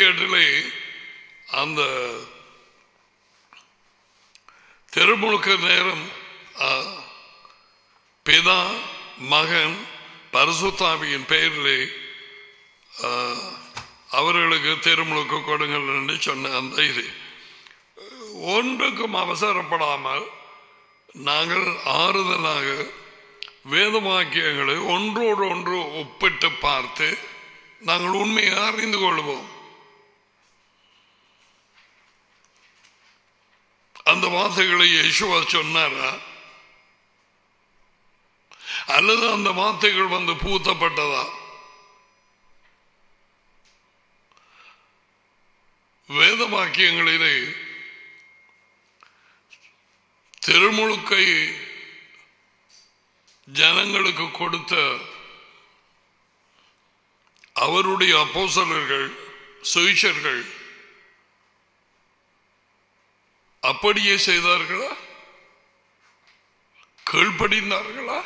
58 அந்த திருமுழுக்கு நேரம் பிதா மகன் பரிசுத்தாவியின் பெயரிலே அவர்களுக்கு திருமுழுக்கு கொடுங்கள் என்று சொன்ன அந்த இது ஒன்றுக்கும் அவசரப்படாமல் நாங்கள் ஆறுதலாக வேதவாக்கியங்களை ஒன்றோடு ஒன்று ஒப்பிட்டு பார்த்து நாங்கள் உண்மையை அறிந்து கொள்வோம். அந்த வார்த்தைகளை யேசுவா சொன்னாரா அல்லது அந்த வார்த்தைகள் வந்து பூத்தப்பட்டதா? வேத வாக்கியங்களிலே திருமுழுக்கை ஜனங்களுக்கு கொடுத்த அவருடைய அப்போஸ்தலர்கள் சுவிசேஷகர்கள் அப்படியே செய்தார்களா? கீழ்ப்படிந்தார்களா?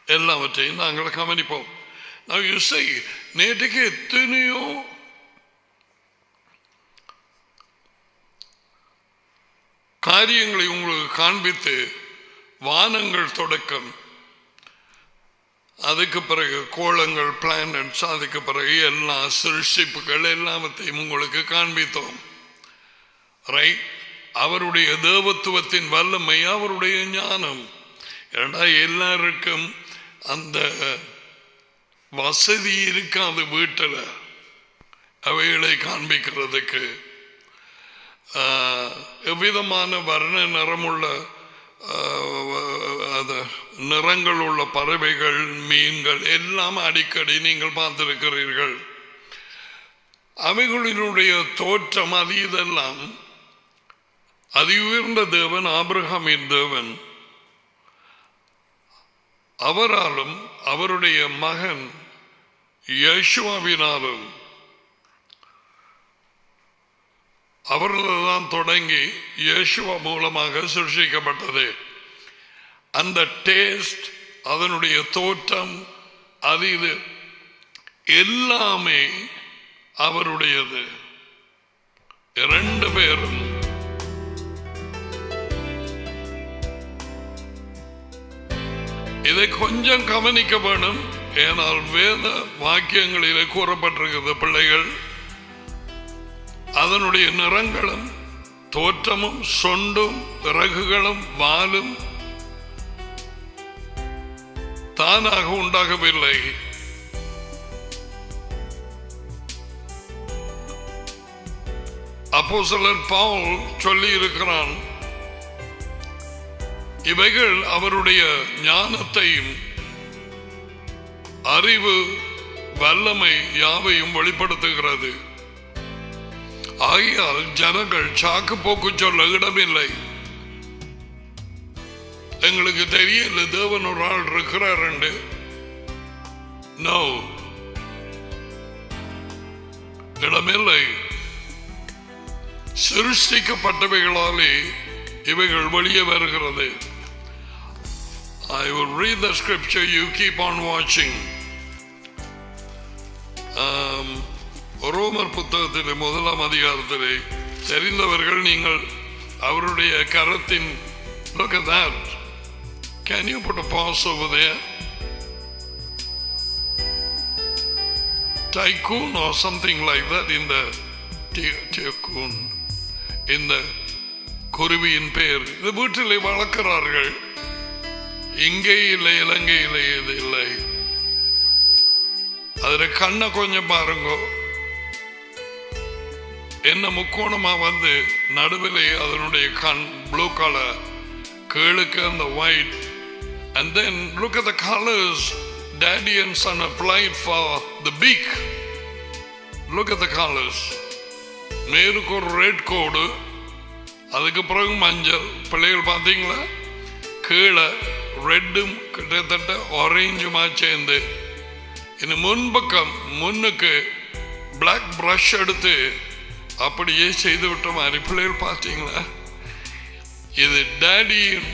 எல்லாவற்றையும் நாங்கள் கவனிப்போம். நேற்றுக்கு எத்தனையோ காரியங்களை உங்களுக்கு காண்பித்து வானங்கள் தொடக்கம், அதுக்கு பிறகு கோளங்கள் பிளானட்ஸ், அதுக்கு பிறகு எல்லா சிருஷ்டிப்புகள் எல்லாவற்றையும் உங்களுக்கு காண்பித்தோம். ரைட்? அவருடைய தேவத்துவத்தின் வல்லமை, அவருடைய ஞானம். ஏன்னா எல்லாருக்கும் அந்த வசதி இருக்காது வீட்டில் அவைகளை காண்பிக்கிறதுக்கு. எவ்விதமான வர்ண நிறமுள்ள நிறங்கள் உள்ள பறவைகள், மீன்கள் எல்லாம் அடிக்கடி நீங்கள் பார்த்திருக்கிறீர்கள். அவைகளினுடைய தோற்றம் அது இதெல்லாம் அதி உயர்ந்த தேவன், ஆபிரகாமின் தேவன், அவராலும் அவருடைய மகன் யேசுவாவினாலும் அவர்கள்தான் தொடங்கி யேசுவா மூலமாக சிருஷ்டிக்கப்பட்டது. அந்த டேஸ்ட், அதனுடைய தோற்றம், அது இது எல்லாமே அவருடையது. இரண்டு பேரும் இதை கொஞ்சம் கவனிக்க வேணும். ஏனால் வேத வாக்கியங்களிலே கூறப்பட்டிருக்கிறது, பிள்ளைகள் அதனுடைய நிறங்களும் தோற்றமும் சொண்டும் இறகுகளும் வாலும் தானாக உண்டாகவில்லை. அப்போஸ்தலர் பவுல் சொல்லி இருக்கிறான், இவைகள் அவருடைய ஞானத்தையும் அறிவு வல்லமை யாவையும் வெளிப்படுத்துகிறது. ஆகையால் ஜனங்கள் சாக்கு போக்கு சொல்ல இடமில்லை. எங்களுக்கு தெரியல தேவன் ஒரு ஆள் இருக்கிறார் என்று. நோ, இடமில்லை. சிருஷ்டிக்கப்பட்டவைகளாலே இவைகள் வெளியே வருகிறது. I will read the scripture, you keep on watching. ரோமர் புத்தகத்திலே 1ஆம் அதிகாரத்திலே தெரிந்தவர்கள் நீங்கள் அவருடைய கரத்தின், look at that. Can you put a pause over there? Tycoon or something like that in the tycoon, in the குருவியின் பெயர். இது வீட்டிலே வளர்க்கிறார்கள். இங்கே இல்லை, இலங்கையில் இது இல்லை. அதில் கண்ணை கொஞ்சம் பாருங்க, என்ன முக்கோணமா வந்து நடுவிலே அதனுடைய கண் ப்ளூ கலர், கீழுக்கு அந்த white. And then look at the colors daddy and son applied for the beak. Look at the colors. மேலுக்கு ஒரு ரெட் கோடு, அதுக்கு பிறகு மஞ்சள். பிள்ளைகள் பார்த்தீங்களா? கீழே ரெட்டும் கிட்டத்தட்ட ஆரஞ்சுமா சேர்ந்து, இன்னும் முன்பக்கம் முன்னுக்கு பிளாக் பிரஷ் எடுத்து அப்படியே செய்து விட்ட மாதிரி. பிள்ளைகள் பார்த்தீங்களா? இது டேடியும்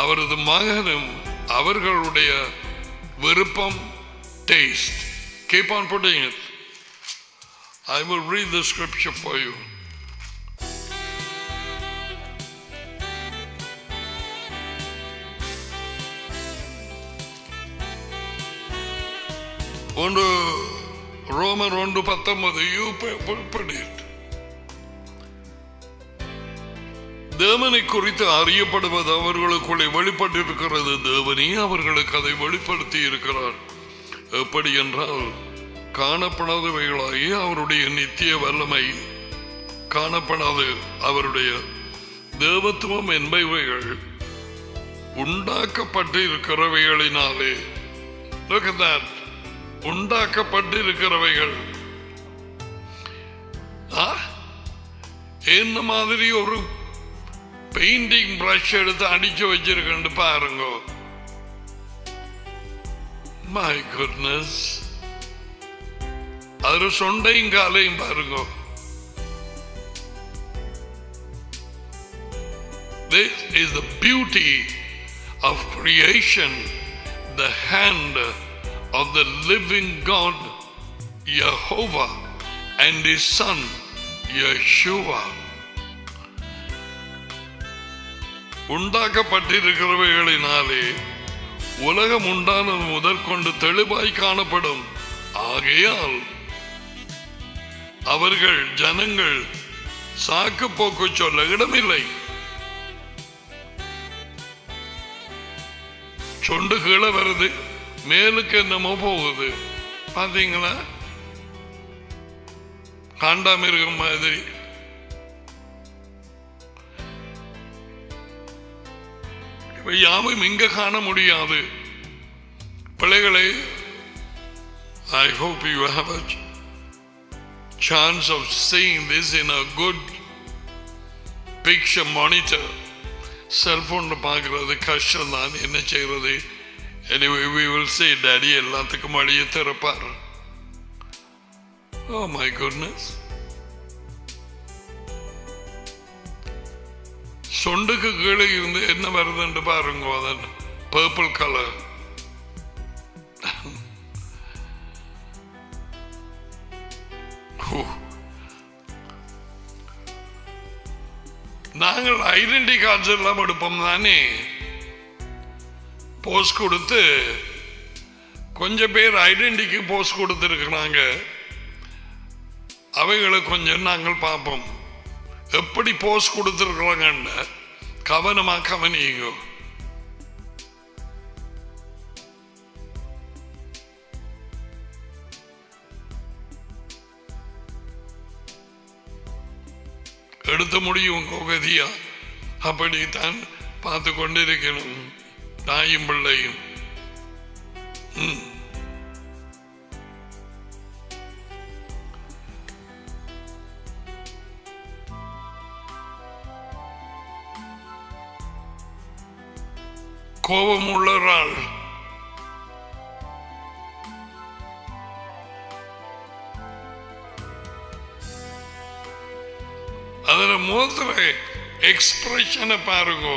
அவரது மகனும் அவர்களுடைய விருப்பம், taste. Keep on putting it. I will read the scripture for you. ஒன்று ரோமர் 1:19. You put it. தேவனை குறித்து அறியப்படுவது அவர்களுக்குள்ளே வெளிப்பட்டிருக்கிறது. தேவனே அவர்களுக்கு அதை வெளிப்படுத்தி இருக்கிறார். எப்படி என்றால் காணப்படாதவைகளாகி அவருடைய நித்திய வல்லமை, காணப்படாது அவருடைய தேவத்துவம் என்பவைகள் உண்டாக்கப்பட்டு இருக்கிறவைகளினாலே. Look at that. உண்டாக்கப்பட்டு இருக்கிறவைகள் என்ன மாதிரி ஒரு பெயிண்டிங் பிரஷ் எடுத்து அடிச்சு வச்சிருக்கேன் பாருங்க. My goodness. அது சொண்டையும் காலையும் பாருங்க. This is the beauty of creation, the hand of the living God, Jehovah, and His Son, Yeshua. உண்டாக்கப்பட்டிருக்கிறவைகளினாலே உலகம் உண்டானது முதற்கொண்டு தெளிவாய் காணப்படும். ஆகையால் அவர்கள் ஜனங்கள் சாக்கு போக்கு சொல்ல இடமில்லை. சொண்டு கீழே வருது, மேலுக்கு என்னமோ போகுது. பாத்தீங்களா? காண்டாமிருகம் மாதிரி. யாவும் இங்க காண முடியாது. பிள்ளைகளை, I hope you have a chance of seeing this in a good picture monitor. செல்போன்ல பார்க்கறது கஷ்டம் தான், என்ன செய்யறது? Anyway, we will say daddy எல்லாத்துக்கும் வழியை திறப்பார். Oh my goodness. சொண்டுக்கு கீழே இருந்து என்ன வருதுன்னு பாருங்க. அதன் பர்பிள் கலர். நாங்கள் ஐடென்டி கார்ட்ஸ் எல்லாம் எடுப்போம் தானே. போஸ்ட் கொடுத்து கொஞ்சம் பேர் ஐடென்டிக்கு போஸ்ட் கொடுத்துருக்கிறாங்க. அவைகளை கொஞ்சம் நாங்கள் பார்ப்போம். எப்படி போஸ்ட் கொடுத்துருக்குறாங்கன்னு கவனமா கவனிங்க. எடுத்த முடியும் கோகதியா. அப்படித்தான் பார்த்து கொண்டிருக்கணும் தாயும் பிள்ளையும். கோபம் உள்ளவரால் அதுல முகத்துல எக்ஸ்பிரஷனை பாருங்க,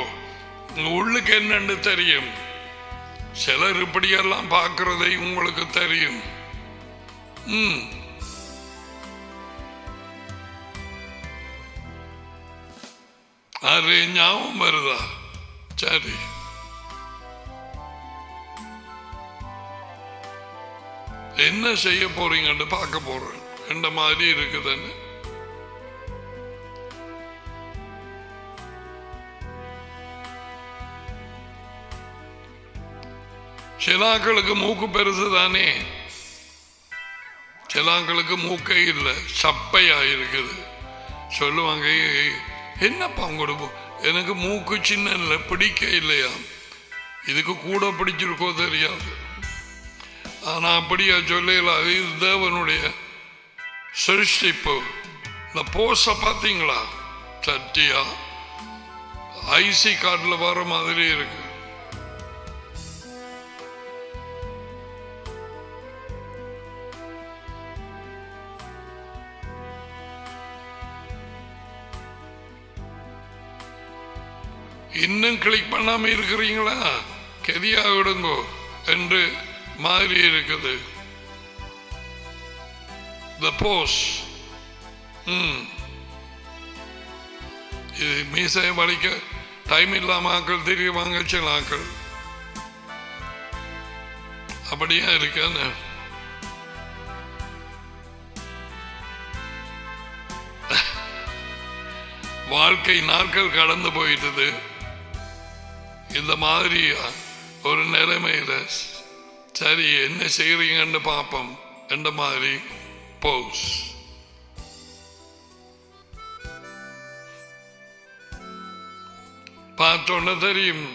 உள்ளுக்கு என்னன்னு தெரியும். சிலர் இப்படியெல்லாம் பார்க்கறதை உங்களுக்கு தெரியும். அது ஞாபகம் வருதா? சரி, என்ன செய்ய போறீங்கன்னு பார்க்க போறேன். எந்த மாதிரி இருக்குதுன்னு சிலாக்களுக்கு மூக்கு பெருசு தானே, சிலாக்களுக்கு மூக்கே இல்லை, சப்பையா இருக்குது. சொல்லுவாங்க, என்னப்பா உங்களுக்கு எனக்கு மூக்கு சின்ன இல்லை, பிடிக்க இல்லையா? இதுக்கு கூட பிடிச்சிருக்கோ தெரியாது. ஆனா அப்படியா சொல்லலாம். இது தேவனுடைய சிருஷ்டிப்பு. இந்த போஸ பார்த்தீங்களா? சட்டியா ஐசி கார்டில் வர மாதிரி இருக்கு. இன்னும் கிளிக் பண்ணாம இருக்கிறீங்களா? கெதியா விடுங்கோ என்று மாதிரி இருக்குது. the post. இது மீசையை வலிக்க டைம் இல்லாம ஆக்கள் தெரியுவாங்க சில ஆக்கள் அப்படியா இருக்கான்னு. வாழ்க்கை நாட்கள் கடந்து போயிட்டது. இந்த மாதிரி ஒரு நிலைமையில சரி என்ன செய்றீங்கன்னு பார்ப்போம் என்ற மாதிரி போஸ். பார்த்தோன்னு தெரியும்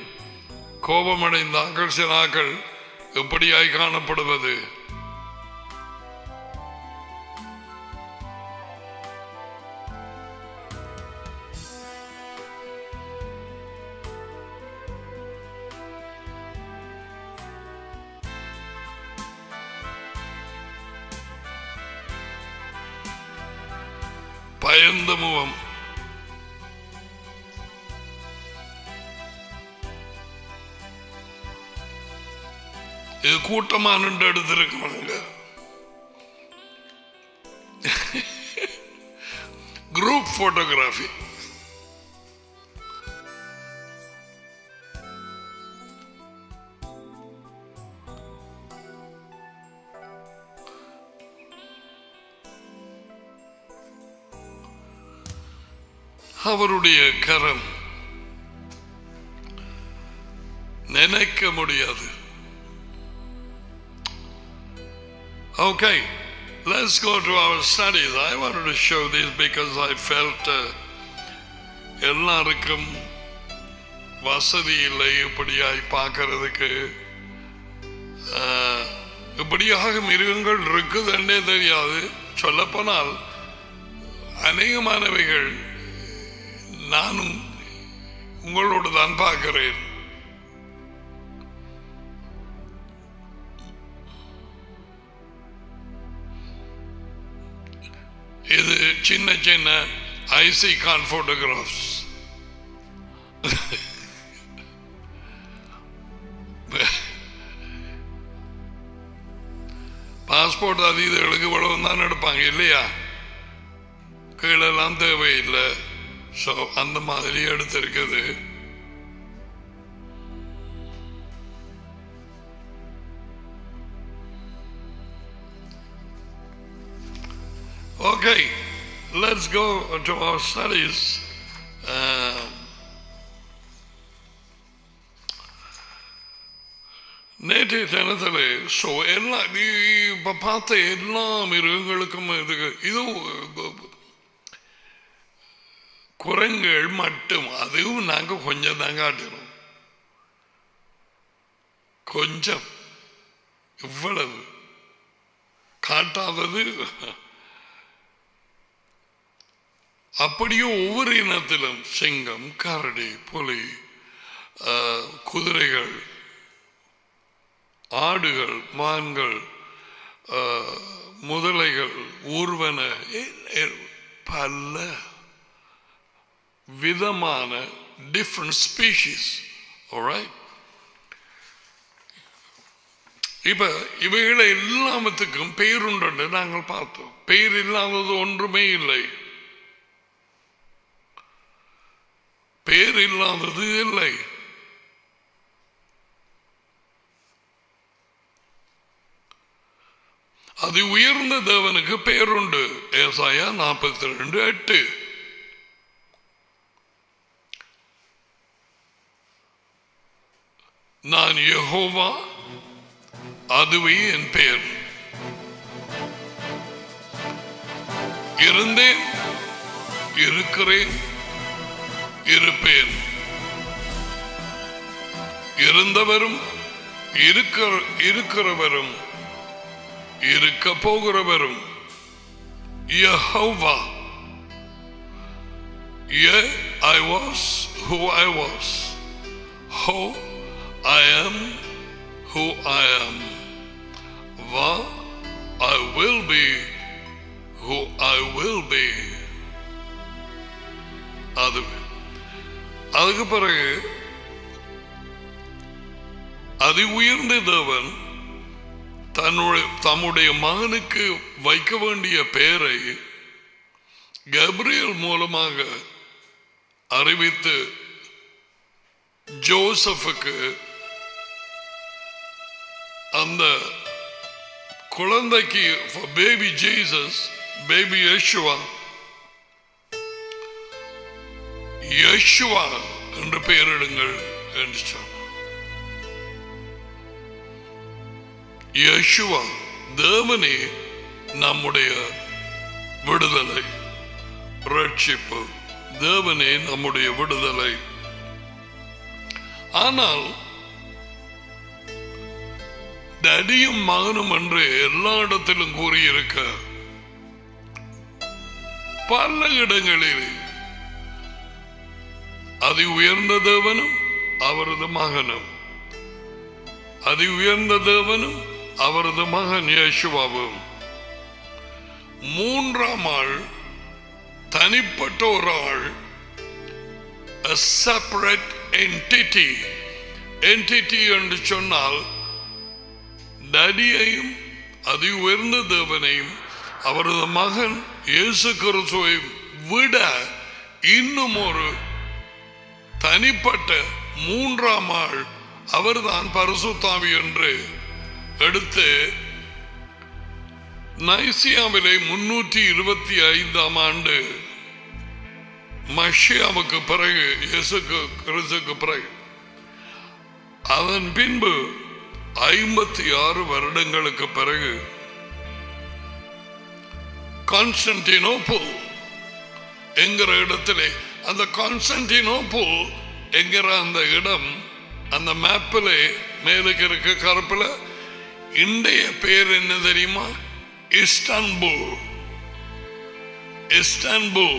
கோபமடைந்த ஆக்கள் சில ஆக்கள் எப்படியாய் காணப்படுவது. பயந்த முகம். இது கூட்டமா நின்று எடுத்திருக்கணுங்க. Group photography. அவருடைய கரம் நினைக்க முடியாது. Okay, let's go to our studies. I wanted to show this because I felt எல்லாருக்கும் வசதி இல்லை இப்படியாய் பார்க்கறதுக்கு. இப்படியாக மிருகங்கள் இருக்குதுன்னே தெரியாது. சொல்லப்போனால் அநேகமானவைகள் நானும் உங்களோடு தான் பார்க்கிறேன். இது சின்ன சின்ன ஐசிகான் போட்டோகிராஃப்ஸ். பாஸ்போர்ட் அது இதுகளுக்கு இவ்வளவு தான் எடுப்பாங்க இல்லையா, கீழெல்லாம் தேவையில்லை. ஸோ அந்த மாதிரி எடுத்திருக்குது. Okay, let's go to our studies. நேற்றைய தினத்தில் எல்லாம் இப்போ பார்த்த எல்லா மிருகங்களுக்கும் இது குரங்குகள் மட்டும், அதுவும் நாங்கள் கொஞ்சம் தான் காட்டணும். கொஞ்சம் இவ்வளவு காட்டாதது. அப்படியே ஒவ்வொரு இனத்திலும் சிங்கம், கரடி, புலி, குதிரைகள், ஆடுகள், மான்கள், முதலைகள், ஊர்வன, பல விதமான டிஃப்ரெண்ட் ஸ்பீஷீஸ். ஆல்ரைட், இப்ப இவைகளை எல்லாத்துக்கும் பெயருண்டு நாங்கள் பார்த்தோம். பெயர் இல்லாதது ஒன்றுமே இல்லை. பெயர் இல்லாதது இல்லை. அது உயர்ந்த தேவனுக்கு பெயருண்டு. ஏசாயா 42:8. நான் யெகோவா, அதுவே என் பெயர். இருந்தேன், இருக்கிறேன், இருப்பேன். இருந்தவரும் இருக்கிறவரும் இருக்க போகிறவரும் Jehovah. I was who I was. Ho, I am who I am. Va, I will be who I will be. அதுக்கு பிறகு அதி உயர்ந்த தேவன் தம்முடைய மகனுக்கு வைக்க வேண்டிய பெயரை கப்ரியேல் மூலமாக அறிவித்து ஜோசப்புக்கு அந்த குழந்தைக்கு பேபி ஜீசஸ், பேபி யேசுவா என்று பெயரிடுங்கள் என்று சொன்னார். யேசுவா தேவனே நம்முடைய விடுதலை, ரட்சிப்பு. தேவனே நம்முடைய விடுதலை. ஆனால் டடியும் மகனும் என்று எல்லா இடத்திலும் கூறியிருக்க பல இடங்களில் அதி உயர்ந்த தேவனும் அவரது மகனும், அதி உயர்ந்த தேவனும் அவரது மகன் யேசுவாவும், மூன்றாம் ஆள் தனிப்பட்ட ஒரு ஆள், a separate entity. entity என்று சொன்னால் டடியையும் அதி உயர்ந்த தேவனையும் அவரது மகன் இயேசு கிறிஸ்துவையும் விட இன்னும் ஒரு தனிப்பட்ட மூன்றாம் ஆள் அவர்தான் பரிசுத்த ஆவி என்று எடுத்து நைசியாவிலே 325ஆம் ஆண்டு மஷியாவுக்கு பிறகு, இயேசு கிறிஸ்துவுக்கு பிறகு, அதன் பின்பு 56 வருடங்களுக்கு பிறகு கான்ஸ்டன்டினோபிள் என்கிற இடத்திலே, அந்த கான்ஸ்டன்டினோபிள் என்கிற அந்த இடம் அந்த மேப்பில் மேலுக்கு இருக்க கருப்பில் இன்றைய பேர் என்ன தெரியுமா? இஸ்தான்புல். இஸ்தான்புல்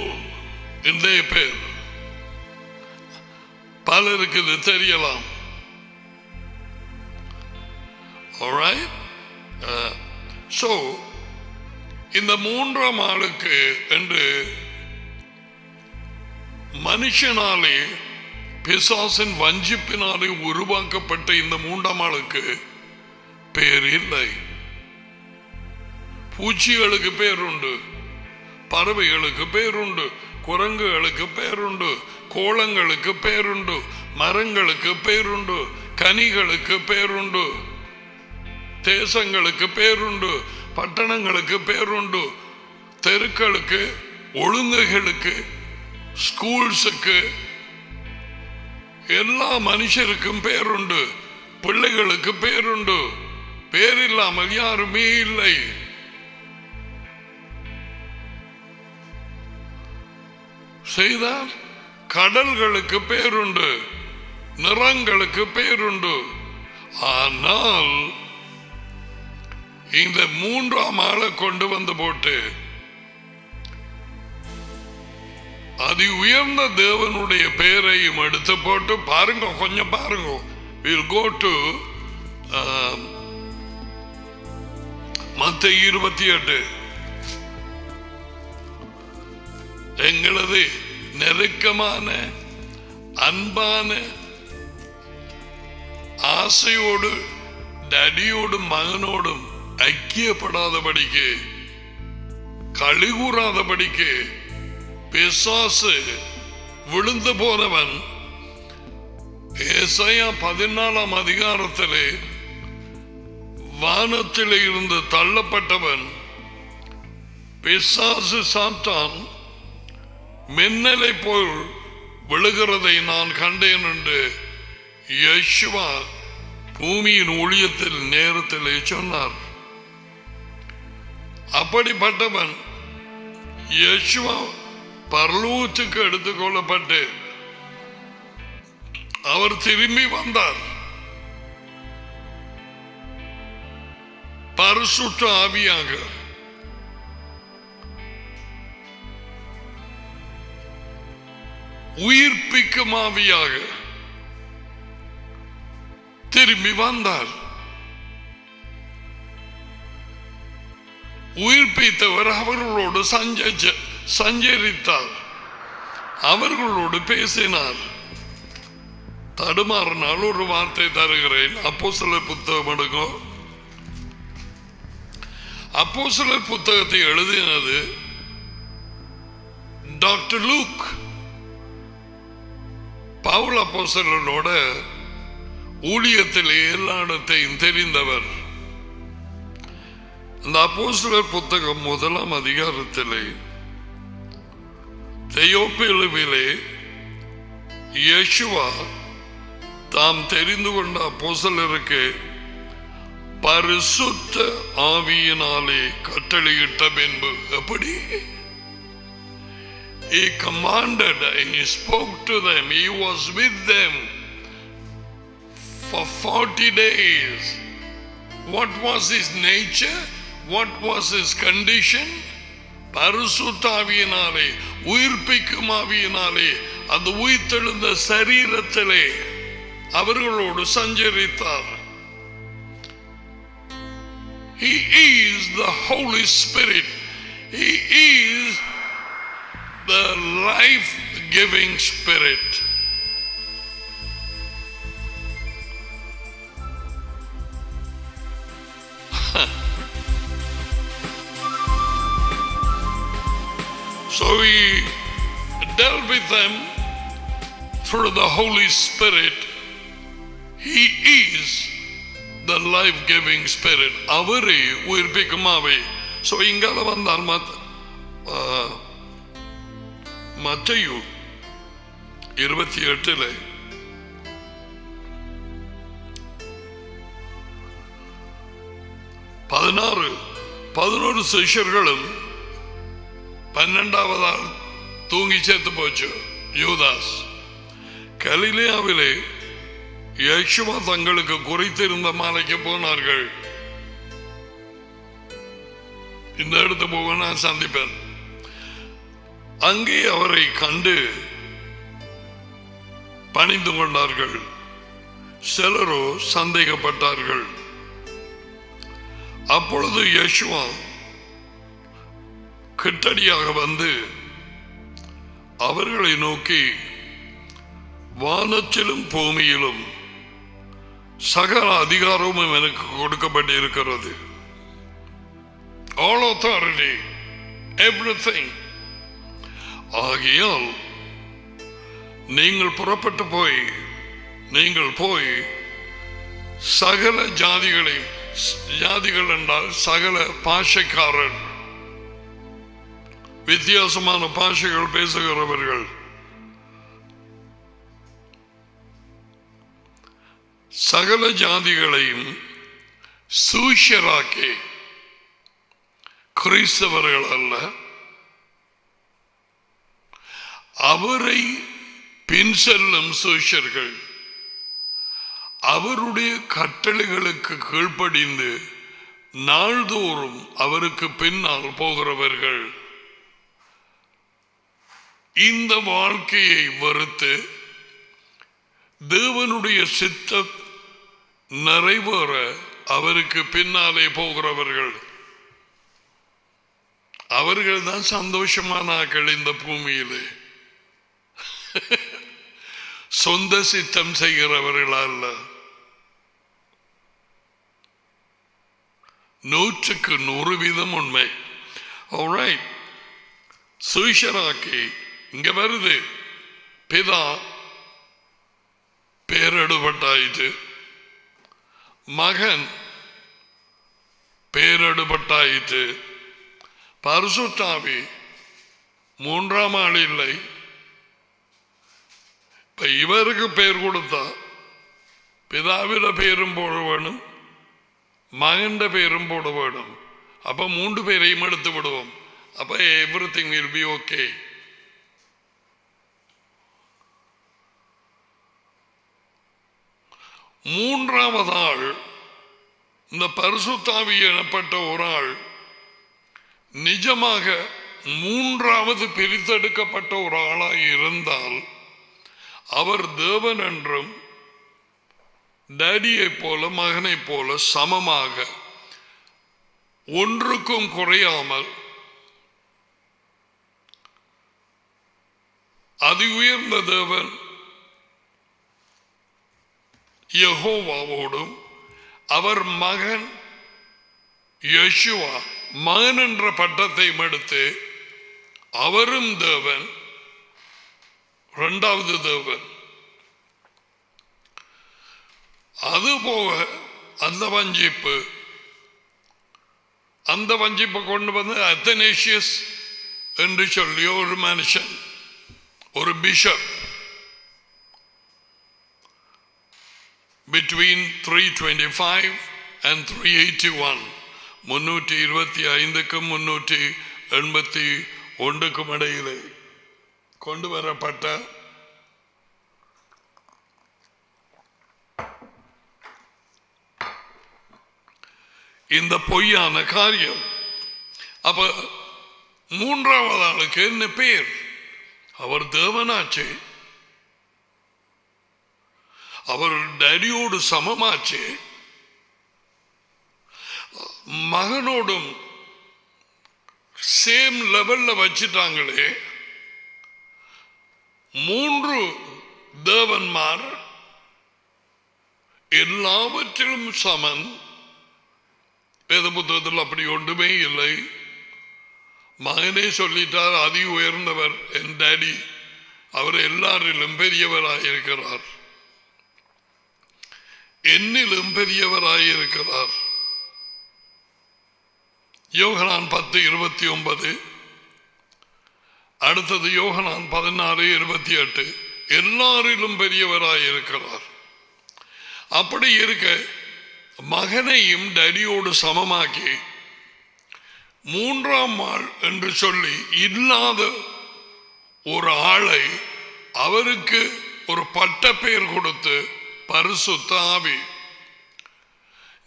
இன்றைய பேர். பலருக்கு இது தெரியலாம். Alright? So இந்த மூன்றாம் ஆளுக்கு என்று மனுஷனாலே பிசாசின் வஞ்சிப்பினாலே உருவாக்கப்பட்ட இந்த மூன்றாம் ஆளுக்கு பேர் இல்லை. பூச்சிகளுக்கு பேருண்டு, பறவைகளுக்கு பேருண்டு, குரங்குகளுக்கு பேருண்டு, கோலங்களுக்கு பேருண்டு, மரங்களுக்கு பேருண்டு, கனிகளுக்கு பேருண்டு, தேசங்களுக்கு பேருண்டு, பட்டணங்களுக்கு பேருண்டு, தெருக்களுக்கு, ஒழுங்குகளுக்கு, ஸ்கூல்ஸுக்கு, எல்லா மனுஷருக்கும் பேருண்டு, பிள்ளைகளுக்கு பேருண்டு. பேர் இல்லாமல் யாருமே இல்லை. செய்தார். கடல்களுக்கு பேருண்டு, நிறங்களுக்கு பேருண்டு. ஆனால் இந்த மூன்றாம் ஆளை கொண்டு வந்து போட்டு அதி உயர்ந்த தேவனுடைய பெயரையும் எடுத்து போட்டு பாருங்க, கொஞ்சம் பாருங்க. We'll go to மத்தேயு 28. எங்களது நெருக்கமான அன்பான ஆசையோடு டடியோடும் மகனோடும் ஐக்கியப்படாதபடிக்கு, கழிகூறாதபடிக்கு பிசாசு விழுந்து போனவன் ஏசாயா 14ஆம் அதிகாரத்திலே வானத்திலே இருந்து தள்ளப்பட்டவன் பிசாசு சாத்தான் மின்னலை போல் விழுகிறதை நான் கண்டேன் என்று யேசுவா பூமியின் ஊழியத்தில் நேரத்திலே சொன்னார். அப்படிப்பட்டவன் யேசுவா பரலோகத்துக்கு எடுத்துக்கொள்ளப்பட்டு அவர் திரும்பி வந்தார். பரிசுத்த ஆவியாக உயிர்ப்பிக்கும் ஆவியாக திரும்பி வந்தார். உயிர்ப்பித்தவர் அவர்களோடு சஞ்சரித்தார், அவர்களோடு பேசினார். தடுமாறினால் ஒரு வார்த்தை தருகிறேன். அப்போஸ்தலர் புத்தகம் எடுங்கோ, அப்போஸ்தலர் புத்தகத்தை எழுதினது டாக்டர் லூக். பவுல் அப்போஸ்தலரோட ஊழியத்திலே எல்லா இடத்தையும் தெரிந்தவர். இந்த அப்போஸ்தலர் புத்தகம் 1 அதிகாரத்திலே தெயோப்பிலுவிலே இயேசுவா தாம் தெரிந்து கொண்ட அப்போஸ்தலருக்கு பரிசுத்த ஆவியினாலே கட்டளையிட்ட பின்பு எப்படி? He commanded, he spoke to them, he was with them for 40 days. What was his nature? What was his condition? பரிசுத்த ஆவியினாலே, உயிர்ப்பிக்கும் ஆவியினாலே, அந்த உயிர்த்தெழுந்த சரீரத்திலே அவர்களோடு சஞ்சரித்தார். He is the Holy Spirit. He is the life-giving Spirit. So he dealt with them through the Holy Spirit. He is the life-giving Spirit. அவரே உயிர்ப்பிக்கும் ஆவி. So இங்கால வந்தால் மத்தேயு 28 11 சிஷ்யர்களும் 12ஆவதால் தூங்கி செத்து போச்சு யூதாஸ். கலிலேயாவிலே இயேசுவா தங்களுக்கு குறித்திருந்த மாலைக்கு போனார்கள். இந்த இடத்து போக நான் சந்திப்பேன். அங்கே அவரை கண்டு பணிந்து கொண்டார்கள். சிலரோ சந்தேகப்பட்டார்கள். அப்பொழுது இயேசுவா கிட்டடியாக வந்து அவர்களை நோக்கி, வானத்திலும் பூமியிலும் சகல அதிகாரமும் எனக்கு கொடுக்கப்பட்டிருக்கிறது. All authority, everything. ஆகையால் நீங்கள் புறப்பட்டு போய் சகல ஜாதிகளை, ஜாதிகள் என்றால் சகல பாஷைக்காரர், வித்தியாசமான பாஷைகள் பேசுகிறவர்கள், சகல ஜாதிகளையும் சூஷராக்கி, கிறிஸ்தவர்கள் அல்ல, அவரை பின் செல்லும் சூஷர்கள், அவருடைய கட்டளைகளுக்கு கீழ்ப்படிந்து நாள்தோறும் அவருக்கு பின்னால் போகிறவர்கள், இந்த வாழ்க்கையை வெறுத்து தேவனுடைய சித்தம் நிறைவேற அவருக்கு பின்னாலே போகிறவர்கள், அவர்கள் தான் சந்தோஷமானாக்கள் இந்த பூமியிலே. சொந்த சித்தம் செய்கிறவர்கள் அல்ல. 100% உண்மை. Alright. சுவிஷராக்கி இங்க வருது. பிதா பேரெடுபட்டாயிற்று, மகன் பேரெடுபட்டாயிற்று, பரிசுத்த ஆவி 3ஆம் ஆள் இல்லை. இப்ப இவருக்கு பேர் கொடுத்தா பிதாவிட பேரும் போட வேணும், மகண்ட பேரும் போட வேணும். அப்ப 3 பேரையும் எடுத்து விடுவோம். அப்ப everything will be okay. மூன்றாவது ஆள், இந்த பரிசுத்த ஆவி எனப்பட்ட ஒரு ஆள் நிஜமாக 3வது பிரித்தெடுக்கப்பட்ட ஒரு ஆளாய் இருந்தால் அவர் தேவன் என்றும் டேடியை போல மகனை போல சமமாக ஒன்றுக்கும் குறையாமல் அதி உயர்ந்த தேவன் யெகோவாவோடும் அவர் மகன் யேசுவா மகன் என்ற பட்டத்தை எடுத்து அவரும் தேவன், இரண்டாவது தேவன். அதுபோக அந்த வஞ்சிப்பை கொண்டு வந்து அத்தனேஷியஸ் என்று சொல்லி ஒரு மனுஷன், ஒரு பிஷப், between 325 and 381, 325க்கும் 381க்கும் இடையிலே கொண்டு வரப்பட்ட இந்த பொய்யான காரியம். அப்ப மூன்றாவது ஆளுக்கு என்ன பேர்? அவர் தேவனாச்சு, அவர் டேடியோடு சமமாச்சு, மகனோடும் சேம் லெவல்ல வச்சிட்டாங்களே. மூன்று தேவன்மார் எல்லாவற்றிலும் சமன். வேத புத்தகத்தில் அப்படி ஒன்றுமே இல்லை. மகனே சொல்லிட்டார், அதி உயர்ந்தவர் என் டாடி, அவர் எல்லாரிலும் பெரியவராயிருக்கிறார், என்னிலும் பெரியவராயிருக்கிறார். யோகனான் 10:29, அடுத்தது யோகனான் 16:28, எல்லாரிலும் பெரியவராயிருக்கிறார். அப்படி இருக்க மகனையும் டடியோடு சமமாக்கி மூன்றாம் ஆள் என்று சொல்லி இல்லாத ஒரு ஆளை அவருக்கு ஒரு பட்ட பெயர் கொடுத்து பரிசுத்த ஆவி.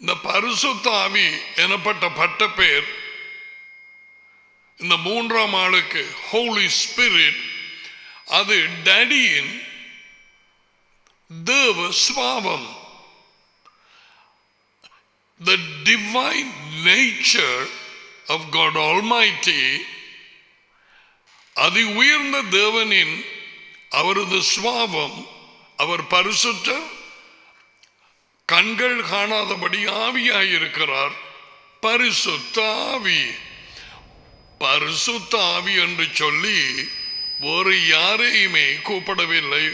இந்த பரிசுத்த ஆவி எனப்பட்ட பட்ட பெயர் இந்த மூன்றாம் ஆளுக்கு ஹோலி ஸ்பிரிட், அது டேடியின் தேவ சுபாவம். The divine nature of God Almighty, அதி உயர்ந்த தேவனின் அவரது சுபாவம். அவர் பரிசுத்த, கண்கள் காணாதபடி ஆவியாயிருக்கிறார். பரிசுத்த ஆவி, பரிசுத்த ஆவி என்று சொல்லி வேறு யாரையுமே கூப்பிடவில்லை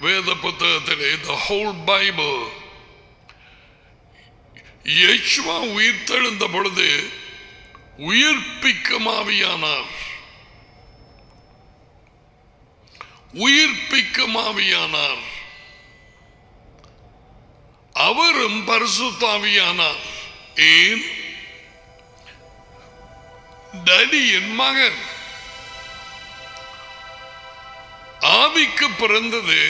வேத புத்தகத்திலே. The whole Bible. யேசுவா உயிர்த்தெழுந்த பொழுது உயிர்ப்பிக்கும் ஆவியானார், உயிர்ப்பிக்கும் ஆவியானார். அவரும் பரிசுத்த ஆவியானார். ஏன்? டடியின் மகன். ஆவிக்கு பிறந்தது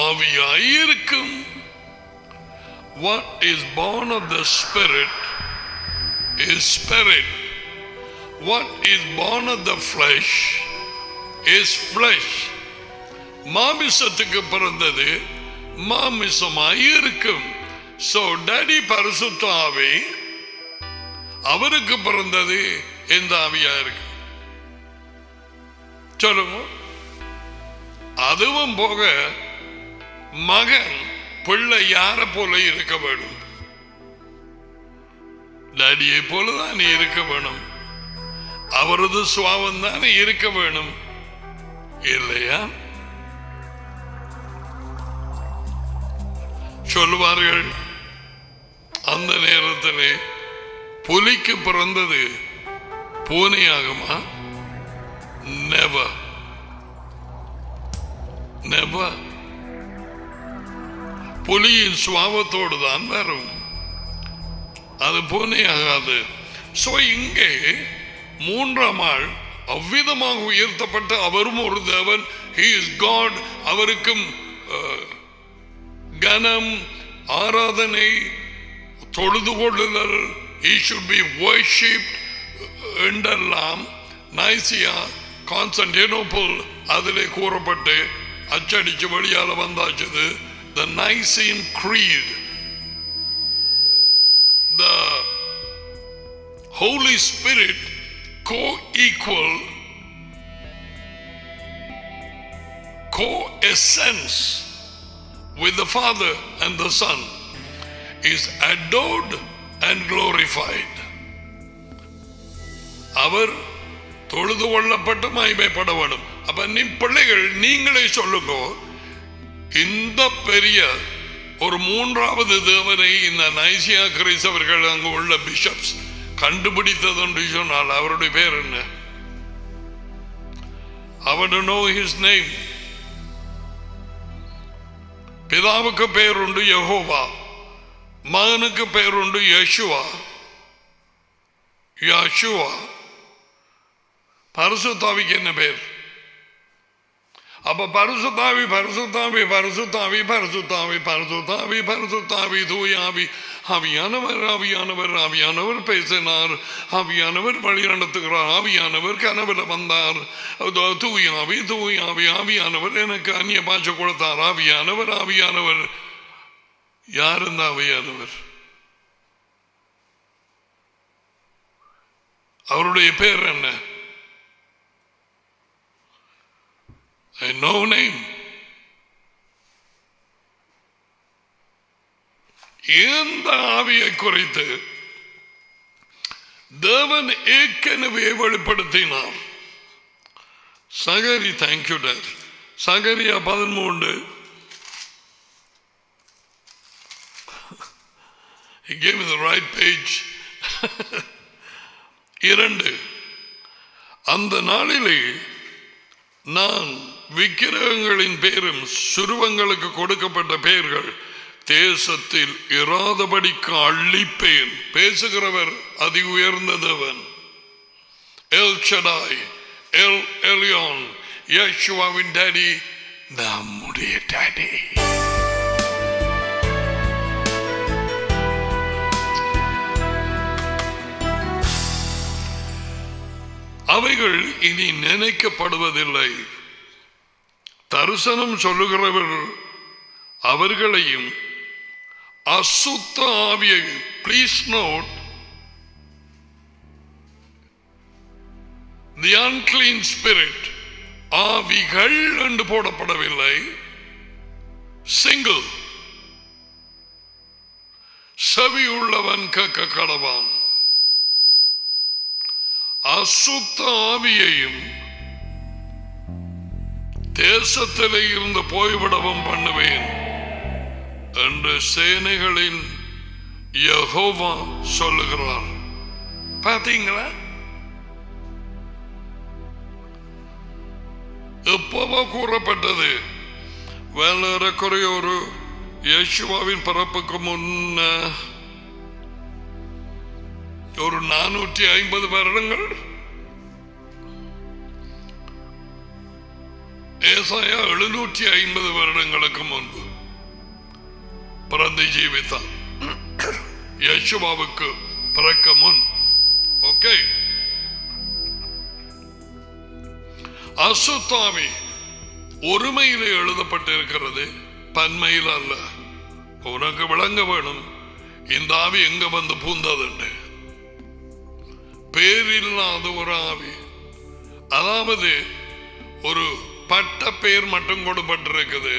ஆவியாயிருக்கும். What is born of the Spirit is spirit. What is born of the flesh is flesh. மாமிசத்துக்கு பிறந்தது மாமிசமாய் இருக்கும். So daddy பரிசுத்த ஆவி, அவருக்கு பிறந்தது எந்த ஆவியா இருக்கு சொல்லுங்க. அதுவும் போக மகன் பிள்ளை யார போல இருக்க வேணும்? டாடியை போலதான் இருக்க வேணும். அவரது சுவாவம் தானே இருக்க வேணும், இல்லையா? சொல்லுவார்கள் அந்த நேரத்திலே புலிக்கு பிறந்தது பூனையாகுமா? Never, never. புலியின் சுவாவத்தோடு தான் வரும், அது பூனையாகாது. சோ இங்கே மூன்றாம் ஆள் அவ்விதமாக உயர்த்தப்பட்ட அவரும் ஒரு தேவன். He is God. அவருக்கும் கனம், ஆராதனை, தொழுது கொள்ளுதல், he should be worshipped என்றெல்லாம் நைசியா, கான்ஸ்டன்டினோபிள் அதிலே கூறப்பட்டு அச்சடிச்சு வெளியால வந்தாச்சுது. The Nicene Creed, the Holy Spirit co-equal, co-essence with the Father and the Son is adored and glorified. அவர் தொழுது கொள்ளப்பட்டு மகிமைப்பட வேண்டும். அப்ப நீ பிள்ளைகள் நீங்களே சொல்லுங்க, இந்த பெரிய ஒரு மூன்றாவது தேவனை இந்த நைசியா கிறிஸ்தவர்கள் அங்கு உள்ள பிஷப்ஸ் கண்டுபிடித்தது என்று சொன்னால் அவருடைய பேர் என்ன? I want to know his name. பிதாவுக்கு பெயர் உண்டு யெகோவா, மகனுக்கு பெயர் உண்டு யெஷுவா, பரிசுத்தாவிக்கு என்ன பேர்? அப்ப பரிசுத்தாவி பரிசுத்தாவி பரிசுத்தாவி பரிசுத்தாவி பரிசுத்தாவி பரிசுத்தாவி தூயாவி, ஆவியானவர் ஆவியானவர் ஆவியானவர் பேசினார், ஆவியானவர் வழி நடத்துகிறார், ஆவியானவர் கனவுல வந்தார், தூயாவி தூயாவி ஆவியானவர் எனக்கு அந்நிய பாஷை கொடுத்தார், ஆவியானவர் ஆவியானவர். யார் இந்த ஆவியானவர்? அவருடைய பேர் என்ன? No name. இந்த ஆவியை குறித்து தேவன் ஏற்கனவே வெளிப்படுத்தினார். சகரி, thank you dad. Zechariah 13. He gave me the right page. 2. அந்த நாளிலே நான் விக்கிரகங்களின் பேரும் சுருவங்களுக்கு கொடுக்கப்பட்ட பெயர்கள் தேசத்தில் இராதபடிக்கு அழிப்பேன். பேசுகிறவர் அதி உயர்ந்த தேவன், எல் ஷடாய், எல் எலியோன், யெஷுவாவின் டாடி, நம்முடைய டாடி. அவைகள் இனி நினைக்கப்படுவதில்லை. தரிசனம் சொல்லுகிறவர் அவர்களையும் அசுத்த ஆவியையும், please note, the unclean spirit, ஆவிகள் என்று போடப்படவில்லை, சிங்கிள், செவி உள்ளவன் கேட்க கடவான். அசுத்த ஆவியையும் தேசத்திலே இருந்து போய்விடவும் பண்ணுவேன் என்று சேனைகளின் யெகோவா சொல்லுகிறார். பாத்தீங்களா? எப்பவோ கூறப்பட்டது. வேலைக்குறைய ஒரு யெஷுவாவின் பிறப்புக்கு முன்ன ஒரு 450 வருடங்கள் ஏசாயா 750 வருடங்களுக்கு முன்பு பிறந்து ஜீவித்தான். யெஷுவாவுக்கு பிறக்க முன். ஓகே. அசுத்தாவி ஒருமையிலே எழுதப்பட்டிருக்கிறது, பன்மையில் அல்ல. உனக்கு விளங்க வேணும் இந்த ஆவி எங்க வந்து பூந்தது. பேரில்லாத ஒரு ஆவி, அதாவது ஒரு பட்ட பெயர் மட்டும் கொடுப்பட்டிருக்குது.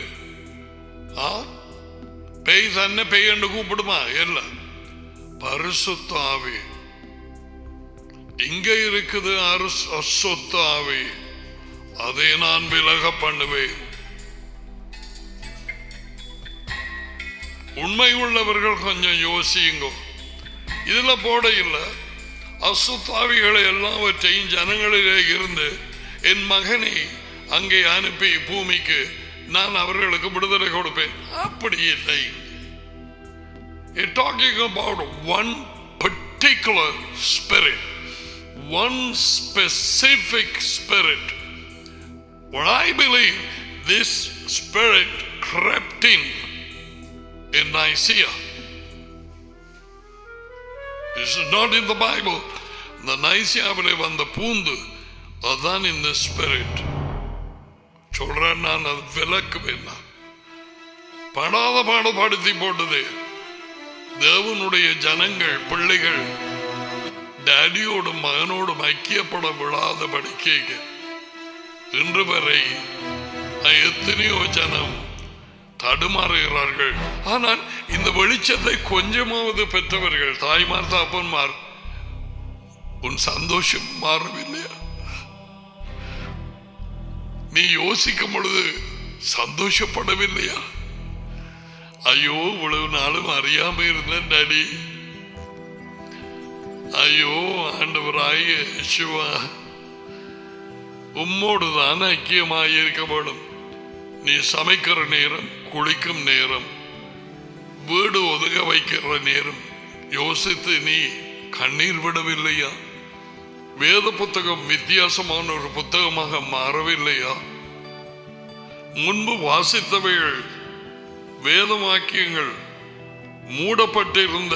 பேய் தன்னை பேய் என்று கூப்பிடுமா? இல்ல, பரிசுத்த ஆவி இங்க இருக்குது. அசுத்த ஆவி, அதை நான் விலக பண்ணுவேன். உண்மை உள்ளவர்கள் கொஞ்சம் யோசியுங்க. இதுல போட இல்லை. அசுத்தாவிகளை எல்லாவற்றையும் ஜனங்களிலே இருந்து என் மகனை அங்கே அனுப்பி பூமிக்கு நான் அவர்களுக்கு விடுதலை கொடுப்பேன். அப்படி இல்லை. Talking about one particular spirit, one specific spirit. What I believe, this spirit crept in Nicaea. This is not in the Bible. The Nicaea வந்த பூந்து அதான் இந்த ஸ்பிரிட். சொல்றேன் நான், அது விளக்குவேன். படாத பாடுபடுத்தி போட்டது. தேவனுடைய ஜனங்கள், பிள்ளைகள் டேடியோடும் மகனோடும் ஐக்கியப்பட விடாதபடிக்கு இன்று வரை எத்தனையோ ஜனம் தடுமாறுகிறார்கள். ஆனால் இந்த வெளிச்சத்தை கொஞ்சமாவது பெற்றவர்கள், தாய்மார் தாப்பன்மார், உன் சந்தோஷம் மாறவில்லையா? நீ யோசிக்கும் பொழுது சந்தோஷப்படவில்லையா? ஐயோ, இவ்வளவு நாளும் அறியாம இருந்த டாடி, ஐயோ ஆண்டவராய இயேசுவா, உம்மோடுதான் ஐக்கியமாய் இருக்கப்படும். நீ சமைக்கிற நேரம், குளிக்கும் நேரம், வீடு ஒதுங்க வைக்கிற நேரம் யோசித்து நீ கண்ணீர் விடவில்லையா? வேத புத்தகம் வித்தியாசமான ஒரு புத்தகமாக மாறவில்லையா? முன்பு வாசித்தவைகள் வேத வாக்கியங்கள் மூடப்பட்டிருந்த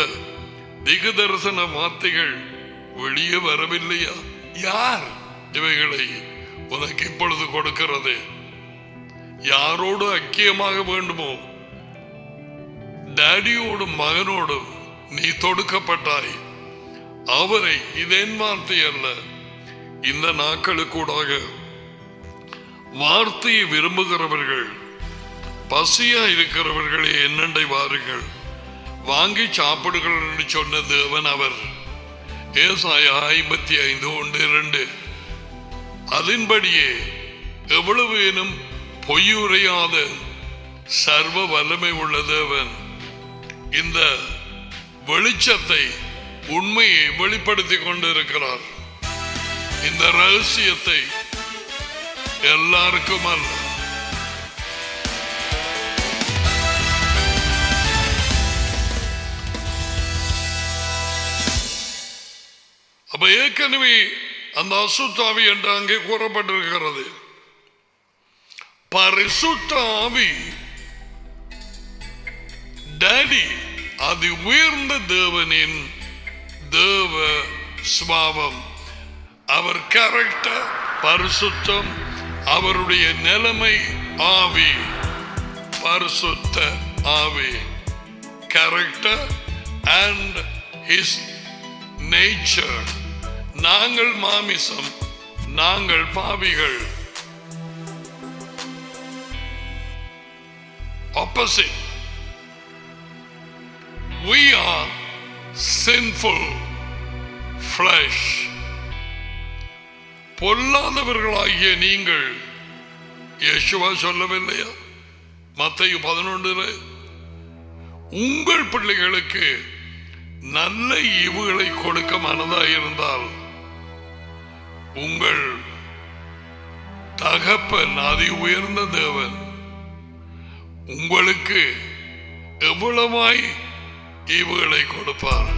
திக தரிசன வார்த்தைகள் வெளியே வரவில்லையா? யார் இவைகளை உனக்கு இப்பொழுது கொடுக்கிறது? யாரோடு ஐக்கியமாக வேண்டுமோ டாடியோடும் மகனோடும் நீ தொடுக்கப்பட்டாய். அவரை, இதன் வார்த்தை அல்ல, இந்த நாட்களுக்கூடாக வார்த்தையை விரும்புகிறவர்கள், பசியா இருக்கிறவர்களே என்னண்டை வாருங்கள், வாங்கி சாப்பிடுங்கள் என்று சொன்ன தேவன் அவர். ஏசாயா 55:1-2. அதன்படியே எவ்வளவு எனும் பொய்யுரையாத சர்வ வல்லமை உள்ள தேவன் இந்த வெளிச்சத்தை, உண்மையை வெளிப்படுத்திக் கொண்டிருக்கிறார். இந்த ரகசியத்தை எல்லாருக்கும் அல்ல, அப்ப ஏற்கனவே அந்த அசுத்தாவி என்று அங்கே கூறப்பட்டிருக்கிறது. பரிசுத்த ஆவி டாடி, அது உயர்ந்த தேவனின் தேவ சுபாவம். அவர் கேரக்டர் பரிசுத்தம், அவருடைய நிலைமை ஆவி பரிசுத்த ஆவி. Character and his nature. நாங்கள் மாமிசம், நாங்கள் பாவிகள். opposite. We are sinful flesh. பொல்லாதவர்களாகிய நீங்கள், யேசுவா சொல்லவில்லையா மத்தேயு 11 உங்கள் பிள்ளைகளுக்கு நல்ல ஈவுகளை கொடுக்க மனதாயிருந்தால் உங்கள் தகப்பன் அதி உயர்ந்த தேவன் உங்களுக்கு எவ்வளவாய் ஈவுகளை கொடுப்பார்.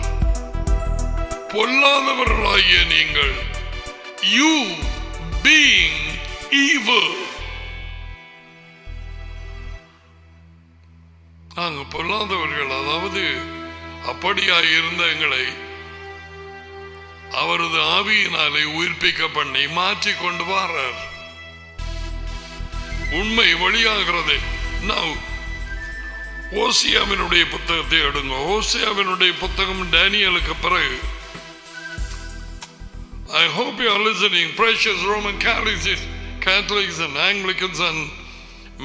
பொல்லாதவர்களாகிய நீங்கள், you being evil, நாங்கள் பொல்லாதவர்கள், அதாவது அப்படியாய் இருந்த எங்களை அவரது ஆவியினாலே உயிர்ப்பிக்க பண்ணி மாற்றி கொண்டு வாரார். உண்மை வழியாகிறது. ஓசியாவினுடைய புத்தகத்தை எடுங்க. ஓசியாவினுடைய புத்தகம் டேனியலுக்கு பிறகு. I hope you are listening, precious Roman Catholics and Anglicans and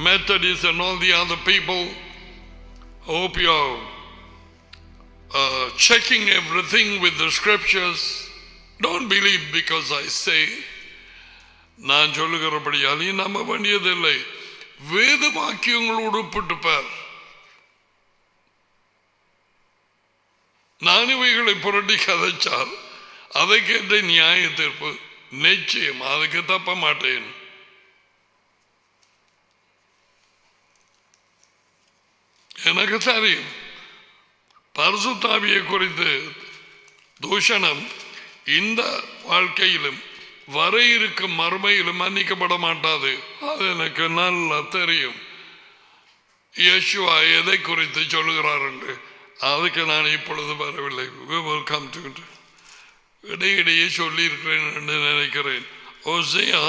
Methodists and all the other people. I hope you are checking everything with the scriptures. Don't believe because I say. நான் சொல்லுகிறபடியால் நம்ப வேண்டியதில்லை. வேத வாக்கியங்களோடு உட்பட்டுப்பார். நான் இவைகளை புரட்டி கதைச்சால் அதை கேட்ட நியாய தீர்ப்பு நிச்சயம், அதுக்கு தப்ப மாட்டேன். எனக்கு தெரியும் பரிசுத்தாவியை குறித்து தூஷணம் இந்த வாழ்க்கையிலும் வர இருக்கும் மறுமையிலும் மன்னிக்கப்பட மாட்டாது. அது எனக்கு நல்லா தெரியும். யேசுவா எதை குறித்து சொல்லுகிறார் என்று அதுக்கு நான் இப்பொழுது வரவில்லை. இடையிடையே சொல்லி இருக்கிறேன் என்று நினைக்கிறேன். ஓசியா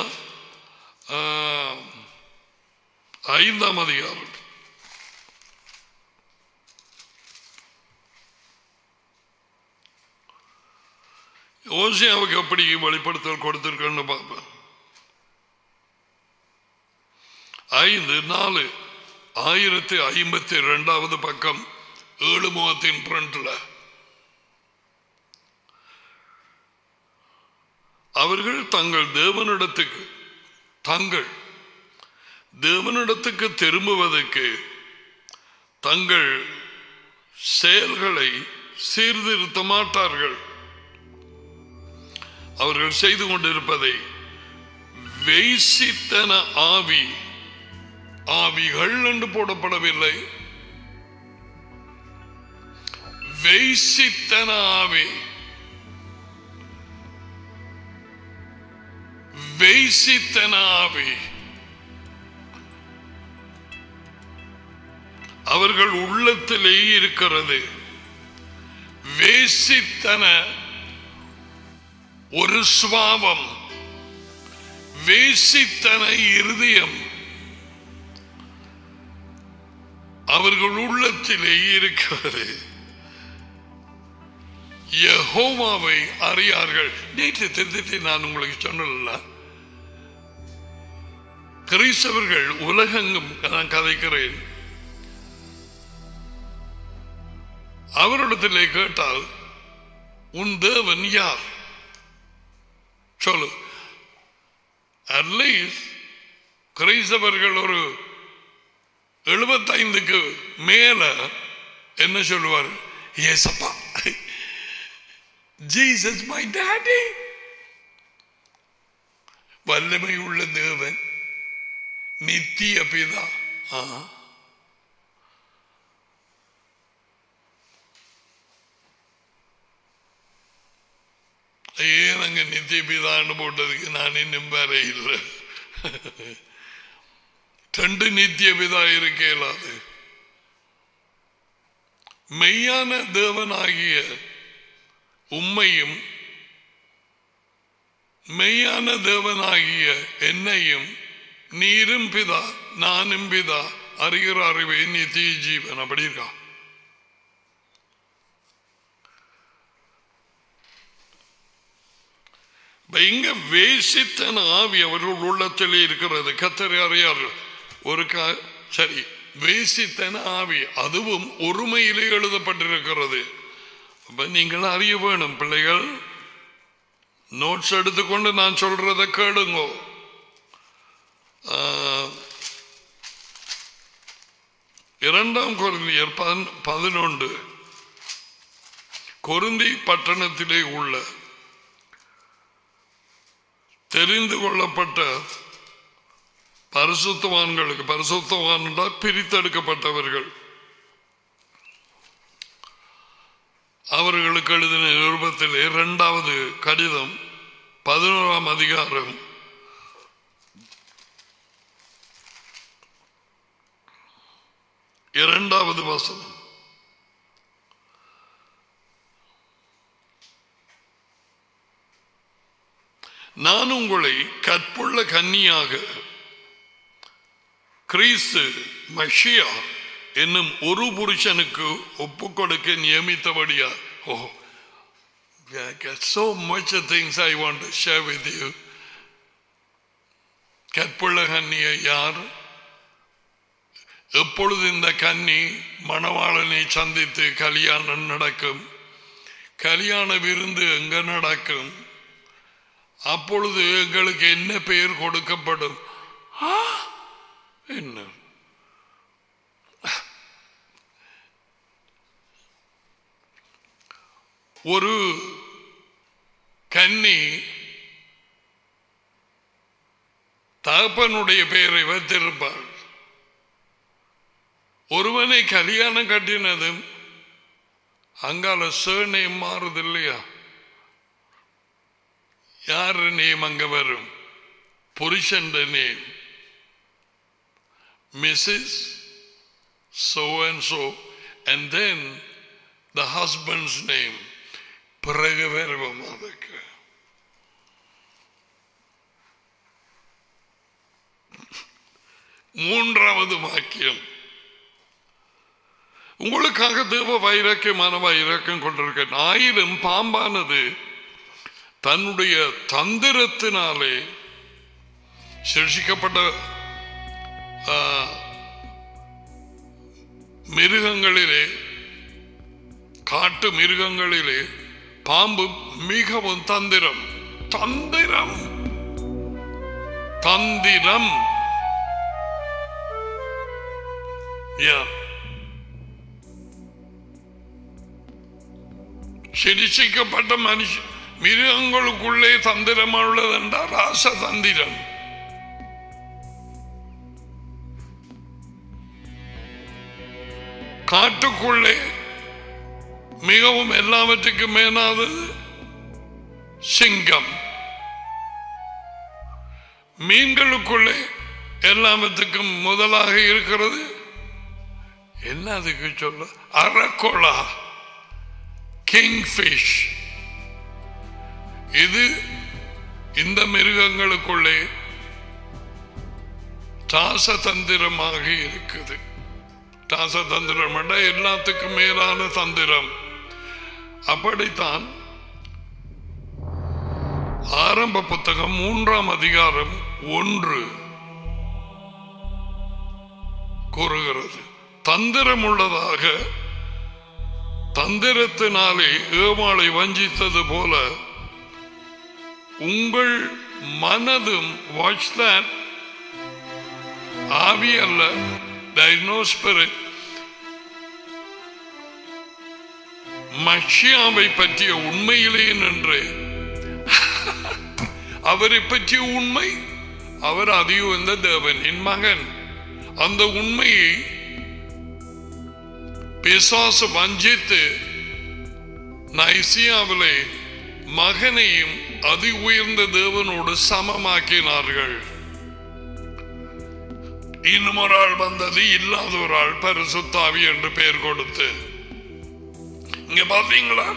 5ஆம் அதிகாரம். ஓசியாவுக்கு எப்படி வெளிப்படுத்தல் கொடுத்திருக்கேன்னு பார்ப்பேன். 5:4 1052 பக்கம் 7 முகத்தின் பிரிண்ட்ல. அவர்கள் தேவனிடத்துக்கு திரும்புவதற்கு தங்கள் செயல்களை சீர்திருத்த மாட்டார்கள். அவர்கள் செய்து கொண்டிருப்பதை வேசித்தன ஆவிகள் என்று போடப்படவில்லை. வேசித்தன ஆவி, வேசித்தன ஆவி அவர்கள் உள்ளத்திலே இருக்கிறது. வேசித்தன ஒரு சுபாவம், வேசித்தன இருதயம் அவர்கள் உள்ளத்திலே இருக்கிறது. யெகோவாவை அறியார்கள். நேற்று தெரிந்து நான் உங்களுக்கு சொன்னல, கிறிஸ்தவர்கள் உலகெங்கும் நான் கதைக்கிறேன். அவரிடத்திலே கேட்டால் உன் தேவன் யார் சொல்லு. அட்லீஸ்ட் கிறிஸ்தவர்கள் ஒரு 75க்கு மேல என்ன சொல்லுவார்? ஏசப்பா, ஜீசஸ் மை டாடி. வல்லமை உள்ள தேவன், நித்திய பிதா. ஏன் அங்க நித்திய பிதான்னு போட்டதுக்கு நான் இன்னும் வேற இல்லை. 2 நித்திய பிதா இருக்க இயலாது. மெய்யான தேவனாகிய உம்மையும் மெய்யான தேவனாகிய என்னையும் நீரும் பிதா நானும் பிதா அறிகிற அறிவே நித்திய ஜீவன். அப்படி இருக்கா? இங்க வேசித்தன ஆவி அவர்கள் உள்ளத்திலே இருக்கிறது. கர்த்தரை அறியார். ஒரு சரி, வேசித்தன ஆவி அதுவும் ஒருமையிலே எழுதப்பட்டிருக்கிறது. அப்ப நீங்கள் அறிய வேணும் பிள்ளைகள். நோட்ஸ் எடுத்துக்கொண்டு நான் சொல்றதை கேளுங்கோ. 2 கொரிந்தியர் 11 கொரிந்தி பட்டணத்திலே உள்ள தெரிந்து கொள்ளப்பட்ட பரிசுத்தவான்களுக்கு, பரிசுத்தவான் என்றால் பிரித்தெடுக்கப்பட்டவர்கள், அவர்களுக்கு எழுதின நிருபத்திலே 2வது கடிதம் 11ஆம் அதிகாரம் 2வது வசனம். நான் உங்களை கற்புள்ள கன்னியாக கிறிஸ்து மஷியா என்னும் ஒரு புருஷனுக்கு ஒப்புக்கொடுக்க நியமித்தபடியா. So much of things I want to share with you. கற்புள்ள கன்னியை யார்? எப்பொழுது இந்த கன்னி மணவாளனை சந்தித்து கல்யாணம் நடக்கும்? கல்யாண விருந்து எங்க நடக்கும்? அப்பொழுது எங்களுக்கு என்ன பெயர் கொடுக்கப்படும்? என்ன ஒரு கன்னி தகப்பனுடைய பெயரை வைத்திருப்பாள். ஒருவனை கல்யாணம் கட்டினதும் அங்கால சர்நேம் மாறுது இல்லையா? யாரு நேம் அங்க வரும்? புருஷன் name Mrs. so and so, and then the husband's name. பிறகு வருவோம் அதுக்கு. மூன்றாவது வாக்கியம், உங்களுக்காக தேவ வைராக்கியம் மன வைராக்கியம் கொண்டிருக்க, ஆயிரம் பாம்பானது தன்னுடைய தந்திரத்தினாலே சிருஷிக்கப்பட்ட மிருகங்களிலே, காட்டு மிருகங்களிலே பாம்பு மிகவும் தந்திரம். தந்திரம். சிரிச்சிக்கப்பட்ட மனுஷ மிருகங்களுக்குள்ளே தந்திரம் உள்ளது என்றால் ராச தந்திரம். காட்டுக்குள்ளே மிகவும் எல்லாவற்றுக்கும் மேலானது சிங்கம். மீன்களுக்குள்ளே எல்லாவற்றுக்கும் முதலாக இருக்கிறது என்ன, அதுக்கு சொல்ல, அரக்கோளா, கிங்ஃபிஷ். இது இந்த மிருகங்களுக்குள்ளே ராசதந்திரமாக இருக்குது. ராசதந்திரம் எல்லாத்துக்கும் மேலான தந்திரம். அப்படித்தான் ஆரம்ப புத்தகம் 3ஆம் அதிகாரம் 1 கூறுகிறது. தந்திரம் உள்ளதாக தந்திரத்தினாலே ஏவாளை வஞ்சித்தது போல உங்கள் மனதும், watch that, ஆவி அல்ல, there is no spirit, மஷியாவை பற்றிய உண்மையிலே நின்று அவரை பற்றிய உண்மை, அவர் அதியுந்த தேவனின் மகன். அந்த உண்மையை பிசாசு வஞ்சித்து நைசியாவிலே மகனையும் அதி உயர்ந்த தேவனோடு சமமாக்கினார்கள். இன்னும் ஒரு ஆள் வந்தது, இல்லாத ஒரு ஆள் பரிசுத்த ஆவி என்று பெயர் கொடுத்து. இங்க பாத்தீங்களா,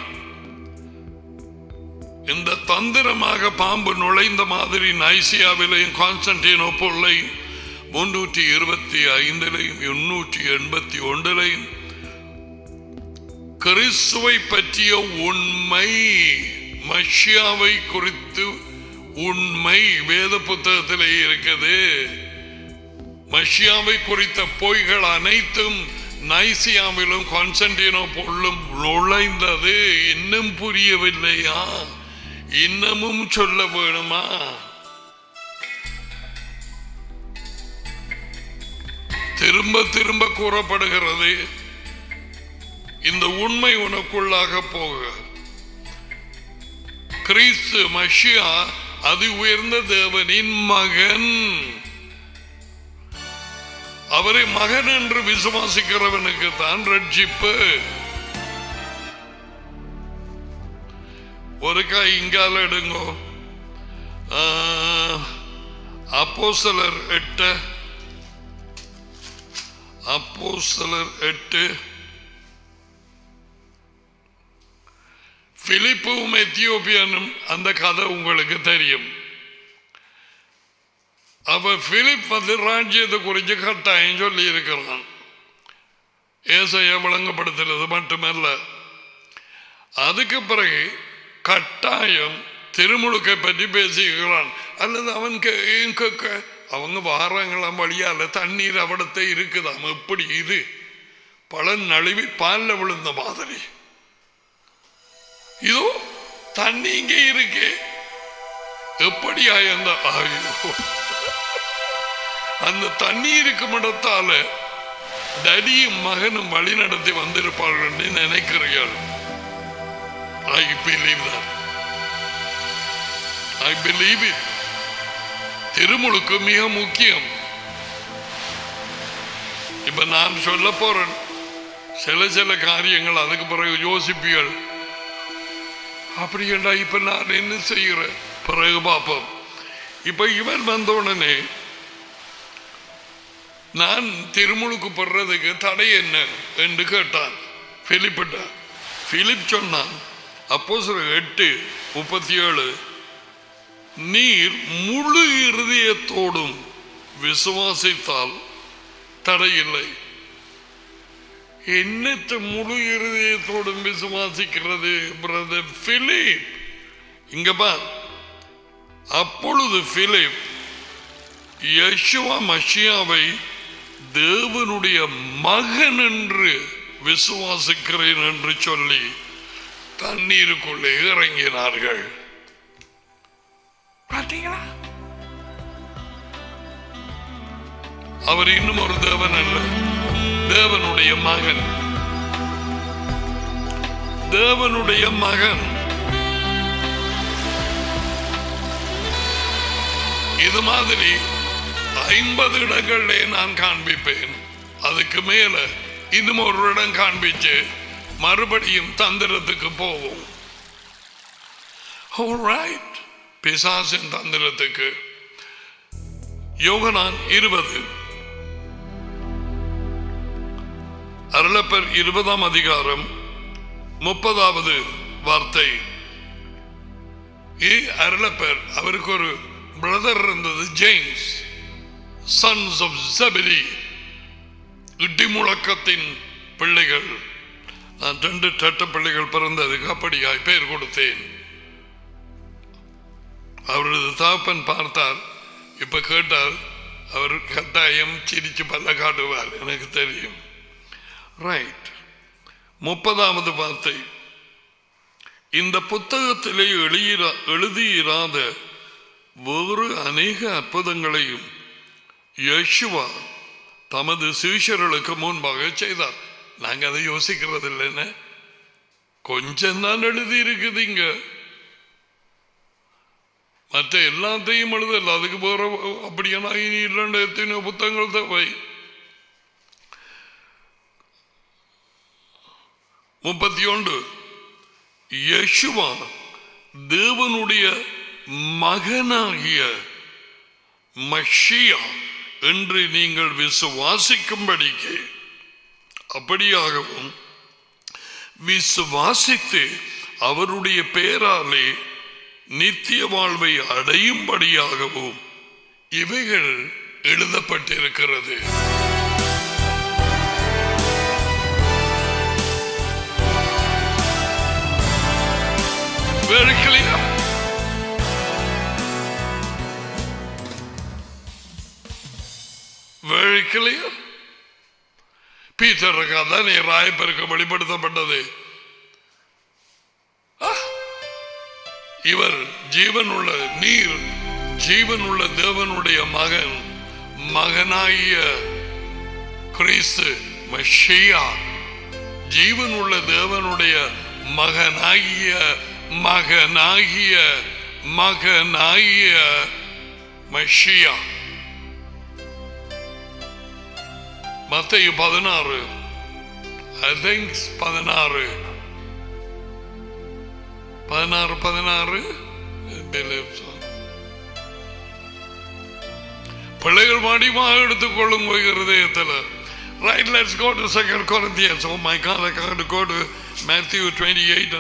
இந்த தந்திரமாக பாம்பு நுழைந்த மாதிரி நைசியாவிலையும் கான்ஸ்டன்டினோப்போலையும் 325 881 கிறிஸ்துவை பற்றிய உண்மை, மஷியாவை குறித்து உண்மை வேத புத்தகத்திலே இருக்குது. மஷியாவை குறித்த பொய்கள் அனைத்தும் நைசியாவிலும் கான்ஸ்டன்டினோப்போலும் நுழைந்தது. இன்னும் புரியவில்லையா? இன்னமும் சொல்ல வேணுமா? திரும்ப திரும்ப கூறப்படுகிறது, இந்த உண்மை உனக்குள்ளாக போக. கிறிஸ்து மஷியா அதி உயர்ந்த தேவனின் மகன். அவரை மகன் என்று விசுவாசிக்கிறவனுக்கு தான் ரட்சிப்பு. ஒரு காய் இங்கால எடுங்கோ. அப்போஸ்தலர் 8 பிலிப்பும் எத்தியோப்பியனும் அந்த கதை உங்களுக்கு தெரியும். அவ பிலிப் வந்து ராஜ்யத்தை குறித்து கட்டாயம் சொல்லி இருக்கிறான். ஏசாயா விளங்கப்படுத்துறது மட்டுமல்ல, அதுக்கு பிறகு கட்டாயம் திருமுழுக்கை பற்றி பேசிக்கிறான். அல்லது அவன் அவங்க வாரங்களாம் வழியால தண்ணீர் அவடத்தை இருக்குதாம். எப்படி இது பலன் நழுவி பால்ல விழுந்த மாதிரி. இதோ தண்ணி இங்கே இருக்கு. எப்படியா அந்த தண்ணி இருக்கும் இடத்தால டடியும் மகனும் வழி நடத்தி வந்திருப்பார்கள் என்று நினைக்கிறீர்கள். I believe that. I believe it. திருமுழுக்கு மிக முக்கியம். இப்ப நான் சொல்ல போறேன் சில காரியங்கள், அதுக்கு பிறகு யோசிப்பீர்கள், அப்படி என்றா இப்ப நான் என்ன செய்கிறேன், பிறகு பார்ப்போம். இப்ப இவன் வந்த உடனே நான் திருமுழுக்கு படுறதுக்கு தடை என்ன என்று கேட்டான். பிலிப் சொன்னான், அப்போஸ்தலர் 8:37, நீர் முழு இருதயத்தோடும் விசுவாசித்தால் தடையில்லை. என்னத்த முழு இருதயத்தோடும் விசுவாசிக்கிறது பிரதர் பிலிப்? இங்க பார், அப்பொழுது பிலிப் யெஷுவா மஷியாவை தேவனுடைய மகன் என்று விசுவாசிக்கிறேன் என்று சொல்லி தண்ணீருக்குள்ளே இறங்கினார்கள். பார்த்தீங்களா? அவர் இன்னும் ஒரு தேவன் அல்ல, தேவனுடைய மகன். தேவனுடைய மகன். இது மாதிரி 50 இடங்களிலே நான் காண்பிப்பேன். அதுக்கு மேல இன்னும் ஒரு இடம் காண்பிச்சு மறுபடியும் தந்திரத்துக்கு போவோம். பிசாசின் தந்திரத்துக்கு. யோகனான் 20 அருளப்பர் 20ஆம் அதிகாரம் 30வது வார்த்தை. அருளப்பர் அவருக்கு ஒரு பிரதர் இருந்தது, ஜேம்ஸ், சன்ஸ் ஆஃப் ஜெபெடி, இடி முழக்கத்தின் பிள்ளைகள். நான் 2 டட்ட பிள்ளைகள் பிறந்ததுக்கு அப்படியாய் பெயர் கொடுத்தேன். அவரது தகப்பன் பார்த்தார், இப்ப கேட்டால் அவர் கட்டாயம் சிரிச்சு பல்ல காட்டுவார், எனக்கு தெரியும். ரைட். 30வது வார்த்தை. இந்த புத்தகத்திலே எழுதியிராத வேறு அநேக அற்புதங்களையும் யேசுவா தமது சீஷர்களுக்கு முன்பாக செய்தார். நாங்க அதை யோசிக்கிறது இல்லைன்னு, கொஞ்சம் தான் எழுதி இருக்குதுங்க, மற்ற எல்லாத்தையும் எழுதல. அதுக்கு போற அப்படியான இல்லைன்னு எத்தனையோ புத்தகங்கள் தேவை. 31 யேசுவா தேவனுடைய மகனாகிய மஷியா என்று நீங்கள் விசுவாசிக்கும்படிக்கு, அப்படியாகவும் விசுவாசித்து அவருடைய பெயராலே நித்திய வாழ்வை அடையும்படியாகவும் இவைகள் எழுதப்பட்டிருக்கிறது. Very clear. Very clear. பீட்டருக்கு அதான் ராயப்பருக்கு வெளிப்படுத்தப்பட்டது. இவர் ஜீவனுள்ள நீர், ஜீவனுள்ள தேவனுடைய மகன், மகனாகிய கிறிஸ்து மஷியா, ஜீவனுள்ள தேவனுடைய மகனாகிய மகனாகிய மகனாகிய மஷியா. மத்தேயு 16 I think 16 பிள்ளைகள் மடிமாக எடுத்துக்கொள்ளும் இருதயத்தில். Right, let's go to 2 Corinthians. Oh my God, I can't go to Matthew 28.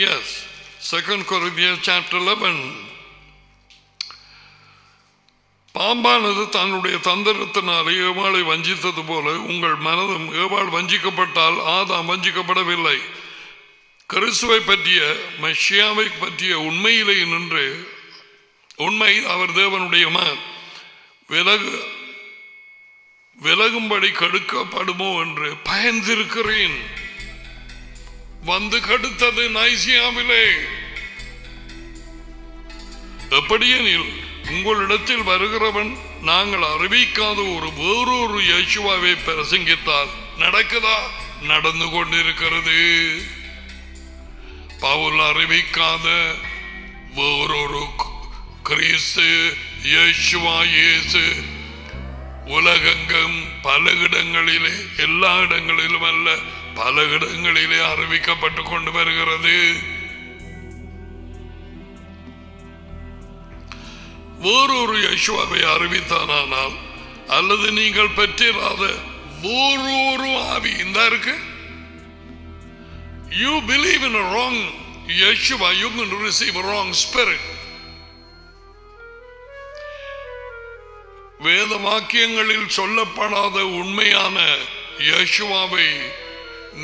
Yes, 2 Corinthians chapter 11. பாம்பானது தன்னுடைய தந்திரத்தினால் ஏவாளை வஞ்சித்தது போல உங்கள் மனதும் ஏவாள் வஞ்சிக்கப்பட்டால் ஆதாம் வஞ்சிக்கப்படவில்லை. கிறிஸ்துவை பற்றிய மஷியாவை பற்றிய உண்மையிலே நின்று, உண்மை அவர் தேவனுடைய விலகும்படி கடுக்கப்படுமோ என்று பயந்திருக்கிறேன். வந்து கடுத்தது நைசியாவிலே. எப்படியெனில் உங்களிடத்தில் வருகிறவன் நாங்கள் அறிவிக்காத வேறொரு இயேசுவாவை பிரசங்கித்தால் நடக்குதா? நடந்து கொண்டிருக்கிறது. பவுல் அறிவிக்காத வேறொரு கிறிஸ்து இயேசுவா இயேசு உலகெங்கும் பல இடங்களிலே, எல்லா இடங்களிலும் அல்ல, பல இடங்களிலே அறிவிக்கப்பட்டு கொண்டு வருகிறது. வேறொரு யேசுவை அறிவித்தானால் அல்லது நீங்கள் பெற்றிராத வேறொரு ஆவி இந்த இருக்கு. You believe in a wrong Yeshua, you can receive a wrong spirit. வேத வாக்கியங்களில் சொல்லப்படாத உண்மையான யேசுவாவை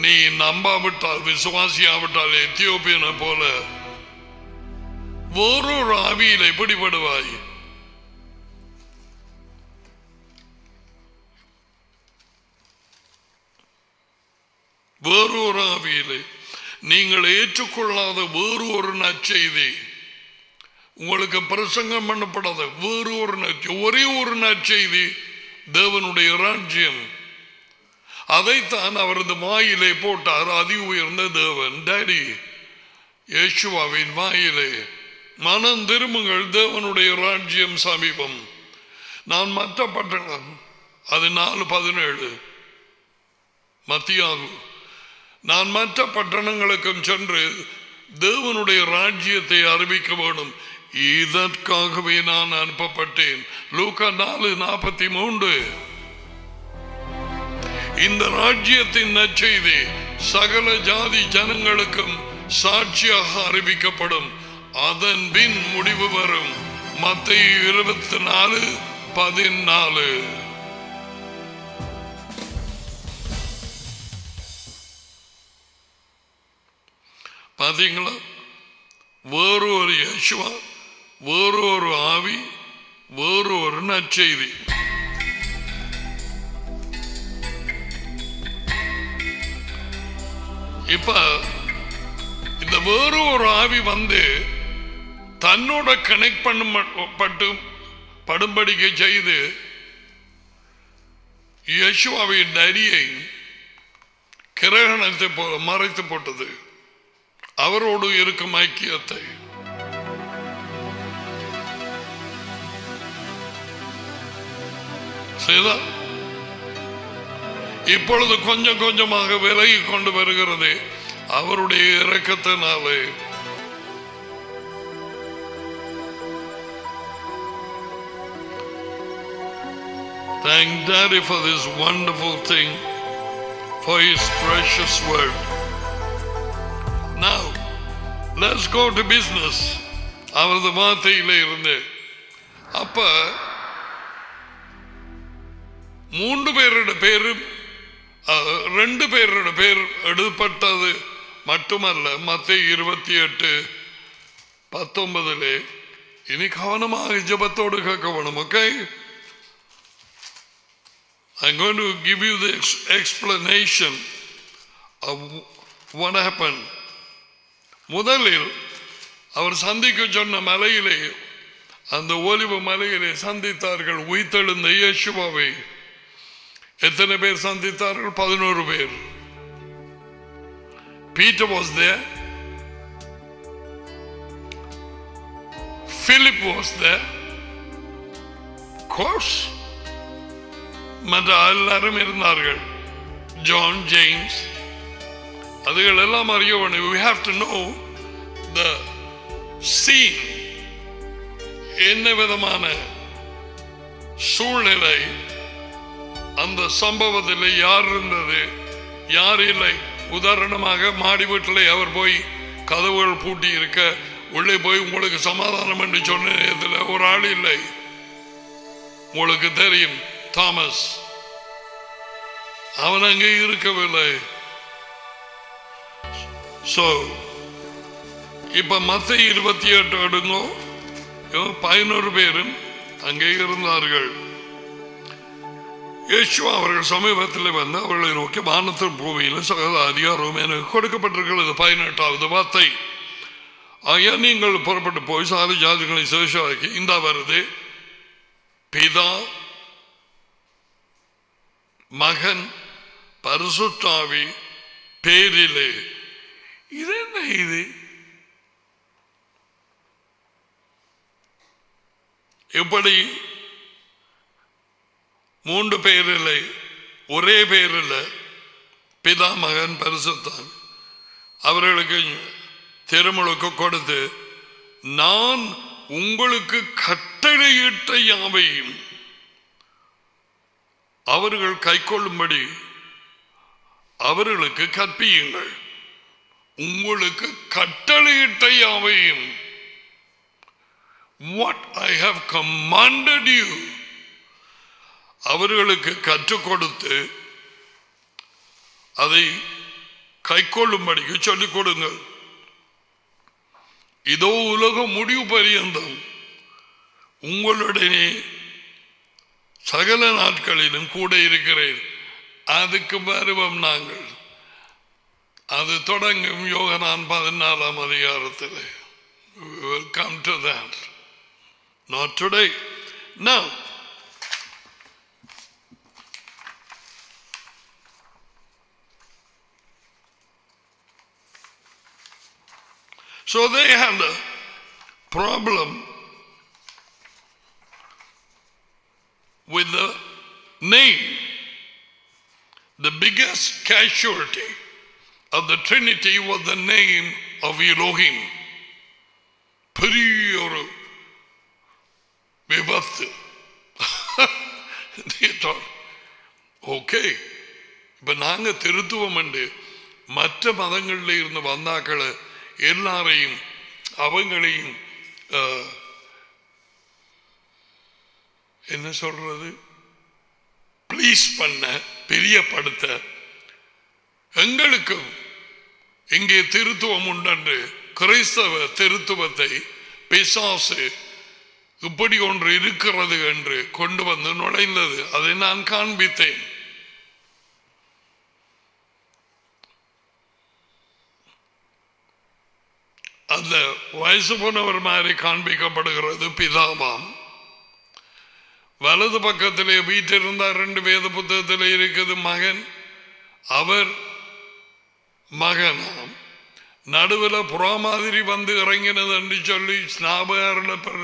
நீ நம்பாவிட்டால், விசுவாசியாவிட்டால், எத்தியோப்பியனை போல வேறொரு ஆவியில் எப்படிப்படுவாய்? வேறொரு ஆவியிலே நீங்கள் ஏற்றுக்கொள்ளாத வேறு ஒரு நற்செய்தி உங்களுக்கு பிரசங்கம் பண்ணப்படாத வேறு ஒரு ஒரே ஒரு நற்செய்தி, தேவனுடைய ராஜ்யம். அதைத்தான் அவரது வாயிலே போட்டார் அதி உயர்ந்த தேவன். டாடி யேசுவாவின் வாயிலே, மனம் திரும்புங்கள், தேவனுடைய ராஜ்யம் சமீபம். நான் மற்ற பட்டணம், அது 4:17 மத்தியாகு, நான் மற்ற பட்டணங்களுக்கும் சென்று தேவனுடைய ராஜ்யத்தை அறிவிக்க வேண்டும், இதற்காகவே நான் அனுப்பப்பட்டேன். லூக்கா 4:43. இந்த ராஜ்யத்தின் நற்செய்தி சகல ஜாதி ஜனங்களுக்கும் சாட்சியாக அறிவிக்கப்படும், அதன் பின் முடிவு வரும். மத்தேயு 24:14. பாத்தீங்களா? வேறு ஒரு யேசுவா, வேறு ஒரு ஆவி, வேறு ஒரு நற்செய்தி. இப்ப இந்த வேறு ஒரு ஆவி வந்து தன்னோட கனெக்ட் படும்படிக்கை செய்து யேசுவாவின் நரியை கிரகணத்தை போல மறைத்து போட்டது, அவரோடு இருக்கும் ஐக்கியத்தை. இப்பொழுது கொஞ்சம் கொஞ்சமாக விலகி கொண்டு வருகிறது அவருடைய இரக்கத்தினாலே. Thank Daddy for this wonderful thing, for His precious word. Now, let's go to business. அவரது வார்த்தையிலே இருந்து அப்ப 3 பேரோட பேரும் 2 பேரோட பேர் எழுதப்பட்டது மட்டுமல்ல. மத்தேயு 28:19. இனி கவனமாக ஜெபத்தோடு கேட்க வேணும். Okay, I'm going to give you the explanation of what happened. முதலில் அவர் சந்திக்க சொன்ன மலையிலே, அந்த ஒலிவ மலையிலே சந்தித்தார்கள் உயிர்த்தெழுந்த இயேசுவை. எத்தனை பேர் சந்தித்தார்கள்? 11 பேர். Peter was there, Philip was there, of course, மற்ற எல்லாரும் இருந்தார்கள், ஜான், ஜேம்ஸ். அதுகள் எல்லாம் அறிய வேண்டும். We have to know the scene. என்ன விதமான சூழ்நிலை அந்த சம்பவத்தில், யார் இருந்தது யார் இல்லை. உதாரணமாக மாடி வீட்டில் அவர் போய் கதவுகள் பூட்டி இருக்க, உள்ளே போய் உங்களுக்கு சமாதானம் என்று சொன்ன நேரத்தில் ஒரு ஆள் இல்லை. உங்களுக்கு தெரியும், தாமஸ், அவன் அங்கே இருக்கவில்லை. சோ இப்ப மத்தேயு 28 எடுங்கோ. 11 பேரும் அங்கே இருந்தார்கள். இயேசு அவர்கள் சமீபத்தில் வந்து அவர்களை நோக்கி, வானத்தின் பூமியில் சகல அதிகாரம் எனக்கு கொடுக்கப்பட்டிருக்கிறது. 18வது வார்த்தை. ஐயா, நீங்கள் புறப்பட்டு போய் சாதி ஜாதிகளை சேஷாக்கி, இந்த வருது பிதா, மகன், பரிசுத்த ஆவி பேரிலே. இது என்ன? இது எப்படி 3 பேர் இல்லை, ஒரே பேர் இல்லை, பிதா, மகன், பரிசுத்த ஆவி. அவர்களுக்கு திருமுழுக்கு கொடுத்து, நான் உங்களுக்கு கட்டளையிட்ட யாவையும் அவர்கள் கைக்கொள்ளும்படி அவர்களுக்கு கற்பியுங்கள். உங்களுக்கு கட்டளையிட்ட யாவையும், what I have commanded you, அவர்களுக்கு கற்றுக் கொடுத்து அதை கைக்கொள்ளும்படிக்கு சொல்லிக் கொடுங்கள். இதோ உலகம் முடிவு பரியந்தம் உங்களுடனே சகல நாட்களிலும் கூட இருக்கிறேன். அதுக்கு வருவோம் நாங்கள். அது தொடங்கும் யோகனான் 14ஆம் அதிகாரத்தில். We will come to that. Not today. Now, so they had a problem with the name. The biggest casualty of the Trinity was the name of Elohim. பெரிய ஒரு விபத்து. ஓகே, இப்ப நாங்க திருத்துவம் என்று மற்ற மதங்கள்ல இருந்து வந்தாக்களை எல்லாரையும் அவங்களையும் என்ன சொல்றது, ப்ளீஸ் பண்ண, பிரியப்படுத்த, எங்களுக்கும் இங்கே திருத்துவம் உண்டு, கிறிஸ்தவ திருத்துவத்தை பிசாசு இப்படி ஒன்று இருக்கிறது என்று கொண்டு வந்து நுழைந்தது. அதை நான் காண்பித்தேன். அந்த வயசு போனவர் மாதிரி காண்பிக்கப்படுகிறது பிதாவாம். வலது பக்கத்திலே வீட்டிருந்தார், 2 வேத புத்தகத்திலே இருக்குது மகன், அவர் மகனாம். நடுவில் புறா மாதிரி வந்து இறங்கினது என்று சொல்லி ஸ்நாபக அருளப்பர்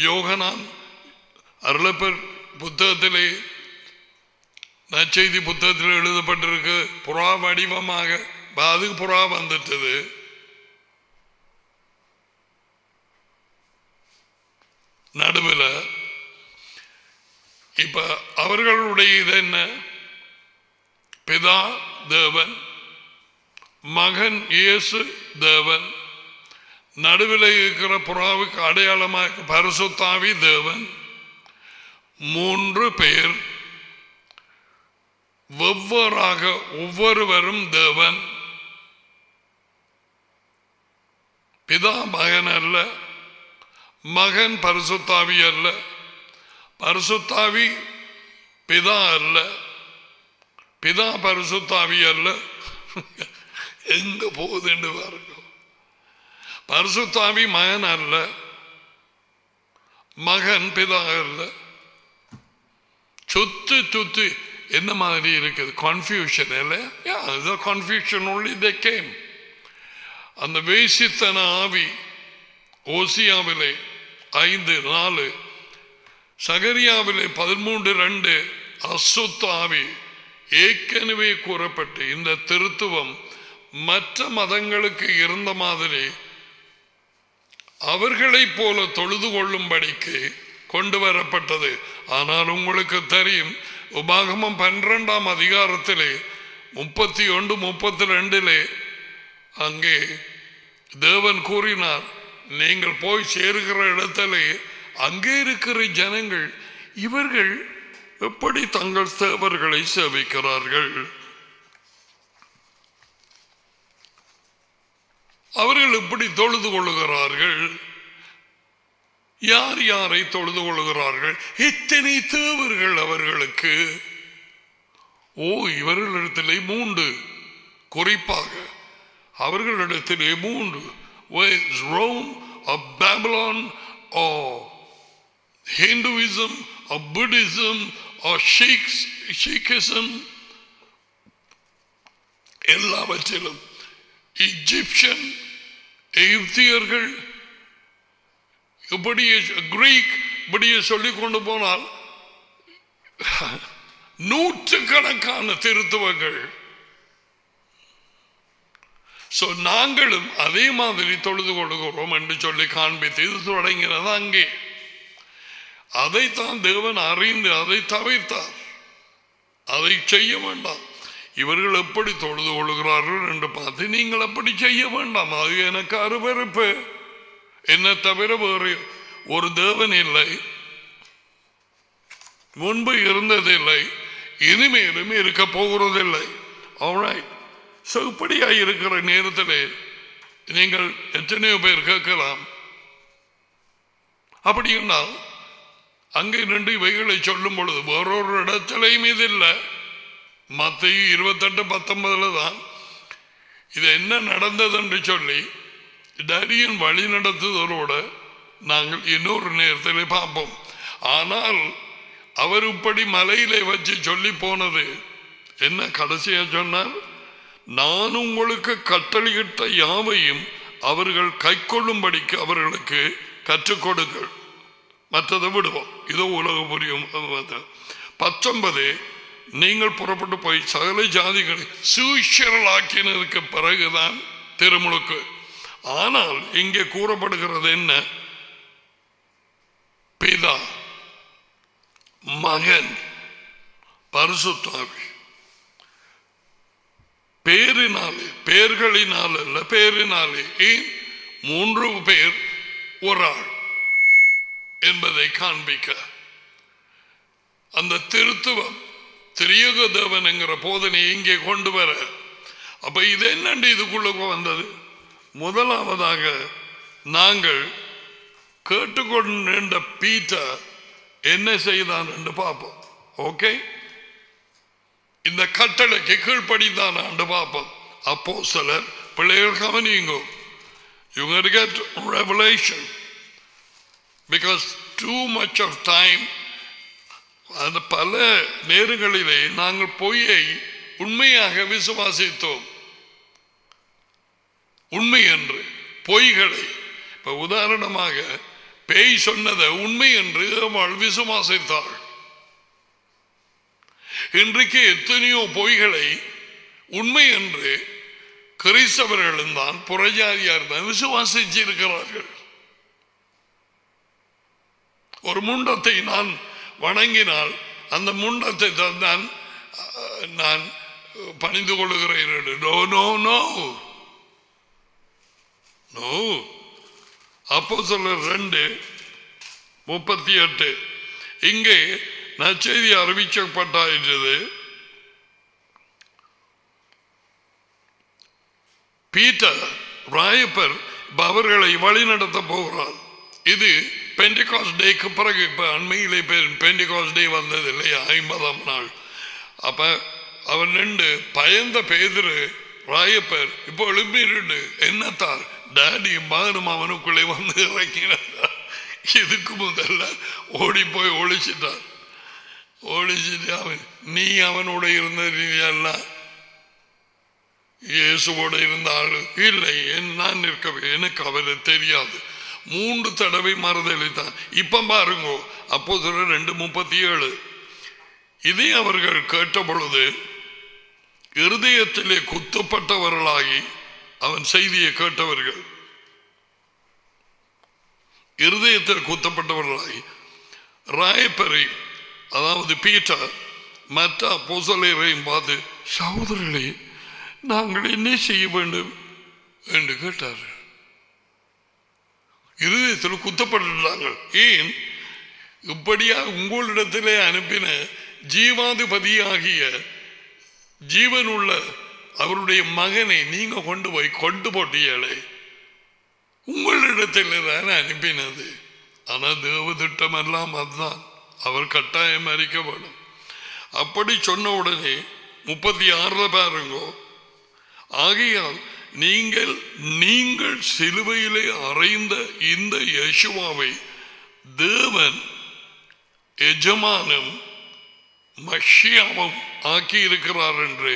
யோகனான் அருளப்பர் புத்தகத்திலே நற்செய்தி புத்தகத்தில் எழுதப்பட்டிருக்கு. புறா வடிவமாக அதுக்கு புறா வந்துட்டது. நடுவில் இப்ப அவர்களுடைய இது என்ன, பிதா தேவன், மகன் இயேசு தேவன், நடுவில் இருக்கிற புறாவுக்கு அடையாளமாக பரிசுத்த ஆவி தேவன். 3 பேர் வெவ்வேறாக ஒவ்வொருவரும் தேவன். பிதா மகன் அல்ல, மகன் பரிசுத்த ஆவி அல்ல, பரிசுத்த ஆவி பிதா அல்ல, பிதா பரிசுத்த ஆவி அல்ல. எங்க போகுதுன்னு பாருங்க. பரிசுத்த ஆவி மகன் அல்ல, மகன் பிதா அல்ல. சுத்து என்ன மாதிரி இருக்குது, கன்ஃபியூஷன் இல்லையா? Confusion only they came. அந்த வேசித்தன ஆவி ஓசியாவிலே 5:4, சகரியாவிலே 13:2 அசுத்த ஆவி ஏற்கனவே கூறப்பட்டு இந்த திருத்துவம் மற்ற மதங்களுக்கு இருந்த மாதிரி அவர்களை போல தொழுது கொள்ளும்படிக்கு கொண்டு வரப்பட்டது. ஆனால் உங்களுக்கு தெரியும், உபாகமம் 12ஆம் அதிகாரத்திலே 31-32 அங்கே தேவன் கூறினார், நீங்கள் போய் சேருகிற இடத்திலே அங்கே இருக்கிற ஜனங்கள் இவர்கள் எப்படி தங்கள் தேவர்களை சேவிக்கிறார்கள், அவர்கள் எப்படி தொழுது கொள்ளுகிறார்கள், யார் யாரை தொழுது கொள்ளுகிறார்கள், எத்தனை தேவர்கள் அவர்களுக்கு. இவர்களிடத்திலே 3, குறிப்பாக அவர்களிடத்திலே 3, Rome or Babylon or Hinduism or Buddhism or Sikhism, எல்லாவற்றிலும் இஜிப்சியன், எகிப்தியர்கள், இப்படியே கிரீக், இப்படியே சொல்லிக் கொண்டு போனால் நூற்றுக்கணக்கான திருத்துவங்கள். நாங்களும் அதே மாதிரி தொழுது கொள்கிறோம் என்று சொல்லி காண்பித்து இது தொடங்கினது அங்கே. அதைத்தான் தேவன் அறிந்து அதை தவிர்த்தார். அதை செய்ய வேண்டாம். இவர்கள் எப்படி தொழுது கொள்கிறார்கள் என்று பார்த்து நீங்கள் அப்படி செய்ய வேண்டாம். அது எனக்கு அருவருப்பு. என்ன தவிர வேறு ஒரு தேவன் இல்லை, முன்பு இருந்ததில்லை, இனிமேலும் இருக்க போகிறதில்லை. ஆல்ரைட். இப்படியா இருக்கிற நேரத்தில் நீங்கள் எத்தனையோ பேர் கேட்கலாம், அப்படின்னா அங்கே 2 இவைகளை சொல்லும் பொழுது வேறொரு இடத்திலையும் இது இல்லை. மத்தேயு 28:19 தான் இது என்ன நடந்தது என்று சொல்லி டேடியின் வழி நடத்துதலோட நாங்கள் இன்னொரு நேரத்தில் பார்ப்போம். ஆனால் அவர் இப்படி மலையிலே வச்சு சொல்லி போனது என்ன? கடைசியா சொன்னார், நான் உங்களுக்கு கட்டளையிட்ட யாவையும் அவர்கள் கை கொள்ளும்படிக்கு அவர்களுக்கு கற்றுக் கொடுங்கள், மற்றதை விடுவோம். இதோ உலக புரியும். 19 நீங்கள் புறப்பட்டு போய் சகல ஜாதிகளை சீஷர்களாக்கினதுக்கு பிறகுதான் திருமுழுக்கு. ஆனால் இங்கே கூறப்படுகிறது என்ன? பிதா, மகன், பரிசுத்த ஆவி. பேரினாலே, பேர்களினால் அல்ல, பேரினாலே. ஏன் 3 பேர் ஒரு ஆள் என்பதை காண்பிக்க அந்த திருத்துவம் திரியக தேவன் என்கிற போதனை இங்கே கொண்டு வர. அப்ப இது என்னண்டு இதுக்குள்ள வந்தது? முதலாவதாக நாங்கள் கேட்டுக்கொண்ட பீட்டர் என்ன செய்தான் என்று பார்ப்போம். ஓகே, இந்த கட்டளைக்கு கீழ்ப்படிதான் ஆண்டு பார்ப்போம். அப்போஸ்தலர் பிள்ளைகள் கவனியுங்கோ. You got to get revelation because too much of time. அந்த பல நேரங்களிலே நாங்கள் பொய்யை உண்மையாக விசுவாசித்தோம். உண்மை என்று பொய்களை, இப்ப உதாரணமாக பேய் சொன்னதை உண்மை என்று அவள் விசுவாசித்தாள். இன்றைக்கு எத்தனையோ பொய்களை உண்மை என்று கிறிஸ்தவர்களும் தான் புறஜாதியார் தான் விசுவாசிச்சிருக்கிறார்கள். ஒரு முண்டத்தை நான் வணங்கினால் அந்த முண்டத்தை தான் நான் பணிந்து கொள்ளுகிறேன். No no no no. அப்போஸ்தலர் 2:38 இங்கே நற்செய்தி அறிவிக்கப்பட்டாயிற்று. பீட்டர் ராயப்பர் அவர்களை வழி நடத்த போகிறார். இது பெண்டிகாஸ்ட் டேக்கு பிறகு, இப்ப அண்மையிலே பெண்டிகாஸ்ட் டே வந்தது இல்லையா, 50ஆம் நாள். அப்ப அவன் 2 பயந்த பேதுரு ராயப்பர் இப்போ எழுப்பிட்டு என்னத்தார் டாடி மகனும் அவனுக்குள்ளே வந்து இறக்கினார். இதுக்கு முதல்ல ஓடி போய் ஒழிச்சிட்டார். ஒழிச்சிட்டு அவன், நீ அவனோட இருந்த ரீதியெல்லாம் இயேசுவோட இருந்த ஆளு இல்லை, நான் இருக்கவே எனக்கு அவரை தெரியாது. 3 தடவை மறுதளித்தான். இப்ப பாருங்க அப்போஸ்தலர் 2:37 இதை அவர்கள் கேட்ட பொழுது இருதயத்திலே குத்தப்பட்டவர்களாகி, அவன் செய்தியை கேட்டவர்கள் இருதயத்தில் குத்தப்பட்டவர்களாகி ராயப்பரை, அதாவது பீட்டர் மற்ற அப்போஸ்தலரையும் பார்த்து, சகோதரர்களே நாங்கள் என்ன செய்ய வேண்டும் என்று கேட்டார்கள். இருதயத்தில் குத்தப்பட்டாங்க. ஏன்? இப்படியா உங்களிடத்திலே அனுப்பின ஜீவாதிபதியாகிய ஜீவனுள்ள அவருடைய மகனை நீங்க கொண்டு போட்டியாலே, உங்களிடத்தில் தான் அனுப்பினது. ஆனால் தேவ திட்டம் எல்லாம் அதுதான், அவர் கட்டாயம் அறிக்கப்படும். அப்படி சொன்ன உடனே 36 பாருங்கோ, ஆகையால் நீங்கள் சிலுவையிலே அறைந்த இந்த யேசுவாவை தேவன் எஜமானும் மஷியாவும் ஆக்கி இருக்கிறார் என்று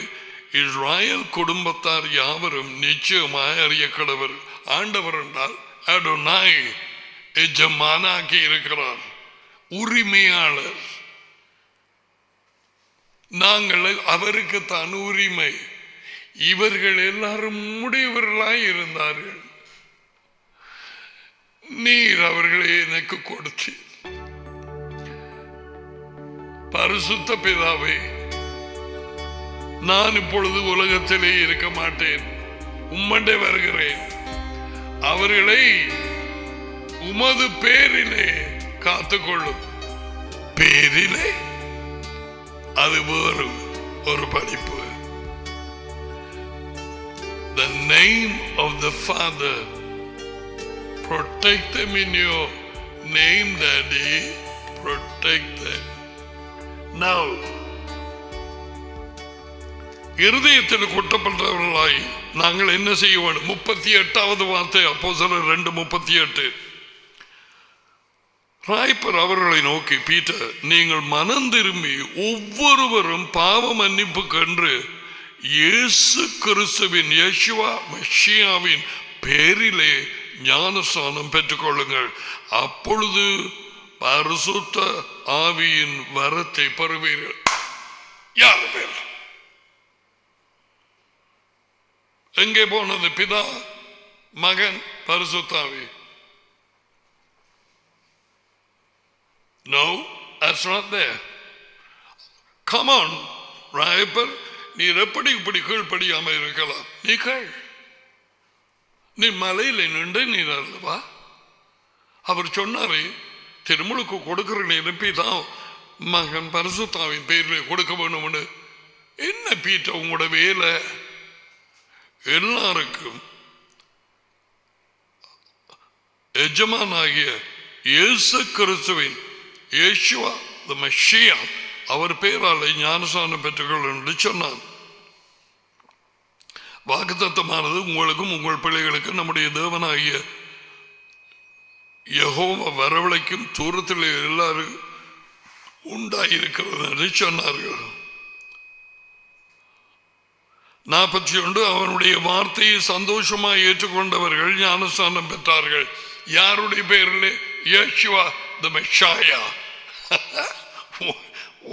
இஸ்ராயல் குடும்பத்தார் யாவரும் நிச்சயமாய் அறிய கடவர். ஆண்டவர் என்றால் அடோனாய், எஜமானாக்கி இருக்கிறார், உரிமையாளர். நாங்கள் அவருக்கு தான் உரிமை. இவர்கள் எல்லாரும் முடியவர்களாய் இருந்தார்கள். நீர் அவர்களை எனக்கு கொடுத்து, பரிசுத்த பிதாவே, நான் இப்பொழுது உலகத்திலே இருக்க மாட்டேன், உம்மண்டே வருகிறேன். அவர்களை உமது பேரிலே காத்துக்கொள்ளும். பேரிலே அது வேறு ஒரு படிப்பு. The name of the Father, protect them in your name, Daddy, protect them. Now, இருதயத்தில் கொட்டப்பட்டவர்களாய் நாங்கள் என்ன செய்ய வேண்டும்? 38வது வார்த்தை அப்போஸ்தலர் 2:38. ராய்ப்பர் அவர்களை நோக்கி, பீட்டர், நீங்கள் மனம் திரும்பி ஒவ்வொருவரும் பாவ மன்னிப்பு கண்டு இயேசு கிறிஸ்துவின் யேசுவா மெஷியாவின் பேரிலே ஞானஸ்நானம் பெற்றுக்கொள்ளுங்கள். அப்பொழுது பரிசுத்த ஆவியின் வரத்தை பெறுவீர்கள். யார் பேர்? எங்கே போனது? பிதா, மகன், பரிசுத்த ஆவி? No, that's not there. Come on, Rayappar, நீர் எப்படி இப்படி கீழ்ப்படியாம இருக்கலாம்? நீ கேள். நீ மலையில் நின்று நீர் அல்லவா? அவர் சொன்னாரே, திருமுழுக்கு கொடுக்கிற நேரம் பிதா, மகன், பரிசுத்தாவின் பேரில் கொடுக்க வேணும்னு. என்ன பீட்ட உங்களோட வேலை? எல்லாருக்கும் எஜமானாகிய இயேசு கிறிஸ்துவின் யேசுவா தி மெஷியா அவர் பேராலே ஞானஸ்நானம் பெற்றுக்கொள் என்று சொன்னார். வாக்குத்தத்தமானது உங்களுக்கும் உங்கள் பிள்ளைகளுக்கும் நம்முடைய தேவனாகிய யெகோவா வரவழைக்கும் தூரத்தில் எல்லாரும் உண்டாயிருக்கிறது என்று சொன்னார்கள். 41 அவனுடைய வார்த்தையை சந்தோஷமாக ஏற்றுக்கொண்டவர்கள் ஞானஸ்நானம் பெற்றார்கள். யாருடைய பேரில்? யேசுவா தி Messiah.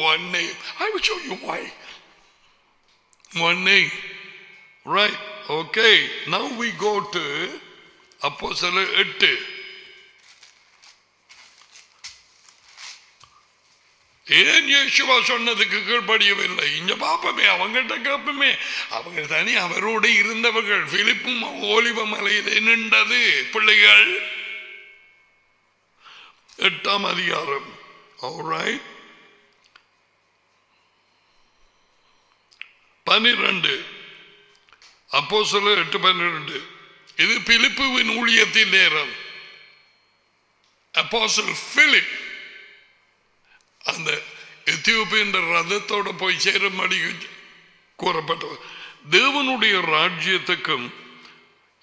One name. I will show you why. One name. Right. Okay. Now we go to அப்போஸ்தலர் 8. ஏன் யேசுவா சொன்னதுக்கு கீழ்ப்படியவில்லை? இங்க பாப்பமே, அவங்ககிட்ட கேட்பமே. அவங்க தனி அவரோடு இருந்தவர்கள். பிலிப்பும் ஓலிவ மலையிலே நின்றது பிள்ளைகள். 8ஆம் அதிகாரம். Alright. 12. அப்போஸ்தலர் 8:12. இது பிலிப்புவின் ஊழியத்தின் நேரம். அப்போஸ்தலர் பிலிப் அந்த எத்தியோப்பியன் ரதத்தோட போய் சேரும்படி கூறப்பட்டவர். தேவனுடைய ராஜ்யத்துக்கும்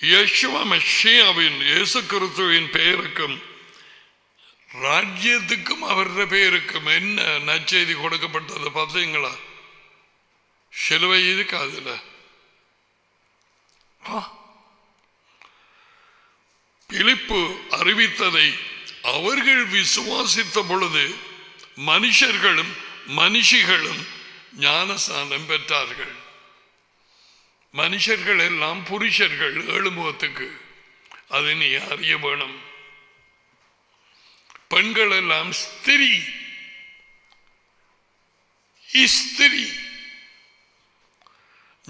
யேசுவா மெஷியாவின் இயேசு கிறிஸ்துவின் பெயருக்கும் ராஜ்யத்துக்கும் அவருடைய பெயருக்கும் என்ன நற்செய்தி கொடுக்கப்பட்டது பார்த்தீங்களா? சிலுவை இருக்காதுல. பிலிப்பு அறிவித்ததை அவர்கள் விசுவாசித்த பொழுது மனுஷர்களும் மனுஷிகளும் ஞானஸ்நானம் பெற்றார்கள். மனுஷர்கள் எல்லாம் புருஷர்கள் எழுமுகத்துக்கு, அதை நீ அறிய வேணும். பெண்கள் எல்லாம் ஸ்திரீ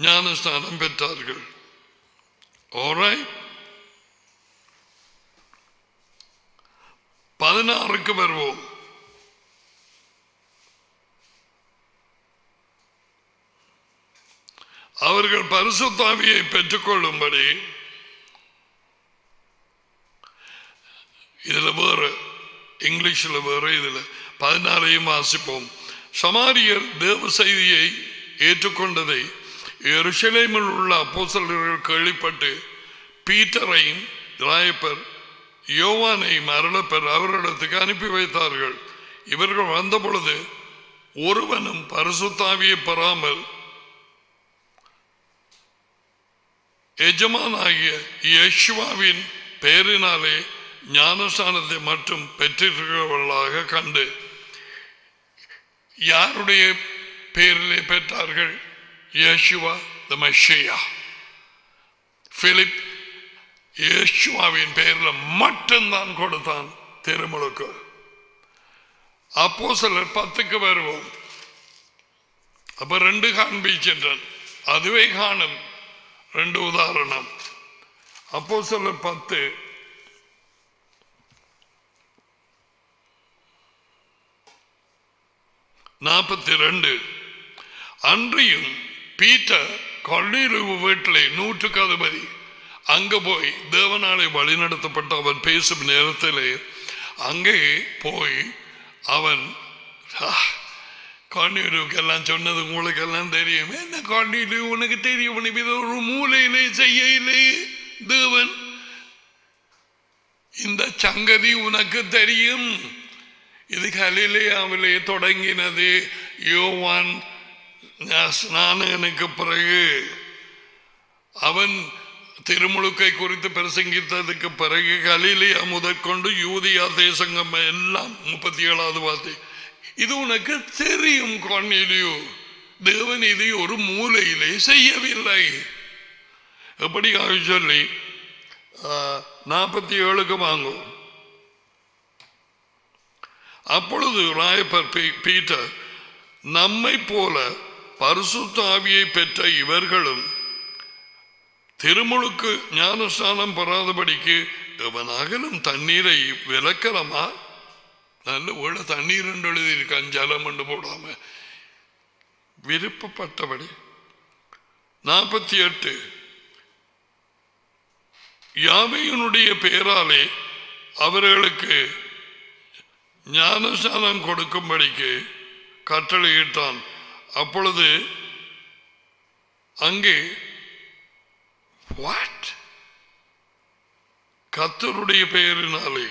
ஞானஸ்நானம் பெற்றார்கள். Alright. 16க்கு வருவோம். அவர்கள் பரிசுத்த ஆவியை பெற்றுக்கொள்ளும்படி, இதுல வேறு இங்கிலீஷில் வேறு, இதுல 16ஐயும் வாசிப்போம். சமாரியர் தேவ செய்தியை ஏற்றுக்கொண்டதை எருசலேமில் உள்ள அப்போஸ்தலர்கள் கேள்விப்பட்டு பீட்டரையும் ராயப்பர் யோவானையும் அருளப்பர் அவரிடத்துக்கு அனுப்பி வைத்தார்கள். இவர்கள் வந்த பொழுது ஒருவனும் பரிசுத்த ஆவியை பெறாமல் எஜமானாகிய யேசுவாவின் பெயரினாலே ஞானஸ்நானத்தை மட்டும் பெற்றிருக்கிறவர்களாக கண்டு. யாருடைய பெயரிலே பெற்றார்கள்? யேசுவா தி மெஷியா. பிலிப் யேசுவாவின் பெயரில் மட்டும்தான் கொடுத்தான் திருமுழுக்கு. அப்போஸ்தலர் 10க்கு வருவோம். அப்ப 2 காண்பிக்கின்றன, அதுவே காணும் 2 உதாரணம். அப்போஸ்தலர் 10 42. அன்றியும் பீட்டர் கொர்நேலியு வீட்டிலே 100க்கு அதிபதி அங்க போய் தேவனாலே வழிநடத்தப்பட்ட அவன் பேசும் நேரத்திலே அங்கே போய் அவன் கொர்நேலியுவுக்கு எல்லாம் சொன்னது உங்களுக்கு எல்லாம் தெரியும். என்ன கொர்நேலியு, உனக்கு தெரியும், ஒரு மூலையிலே செய்யலே தேவன் இந்த சங்கதி உனக்கு தெரியும். இது கலிலேயாவிலே தொடங்கினது. யோவான் ஸ்நானகனுக்கு பிறகு அவன் திருமுழுக்கை குறித்து பிரசங்கித்ததுக்கு பிறகு கலிலேயா முதற்கொண்டு யூதியா தேசங்கம் எல்லாம் 37வது வார்த்தை. இது உனக்கு தெரியும் கொர்நேலியு, தேவன் இதை ஒரு மூலையிலே செய்யவில்லை. எப்படியாக சொல்லி 47க்கு வாங்கும். அப்பொழுது ராயப்பர் பீட்டர், நம்மை போல பரிசுத்த ஆவியை பெற்ற இவர்களும் திருமுழுக்கு ஞானஸ்நானம் பெறாதபடிக்கு எவனாகலும் தண்ணீரை விலக்கலாமா? நல்ல வேளை தண்ணீர் என்று எழுதியிருக்கான், ஜலம் என்று போடாம விருப்பப்பட்டபடி. 48 யாவையினுடைய பெயராலே அவர்களுக்கு ஞானஸ்நானம் கொடுக்கும்படிக்கு கட்டளையிட்டான். அப்பொழுது அங்கே வாட் கர்த்தருடைய பெயரினாலே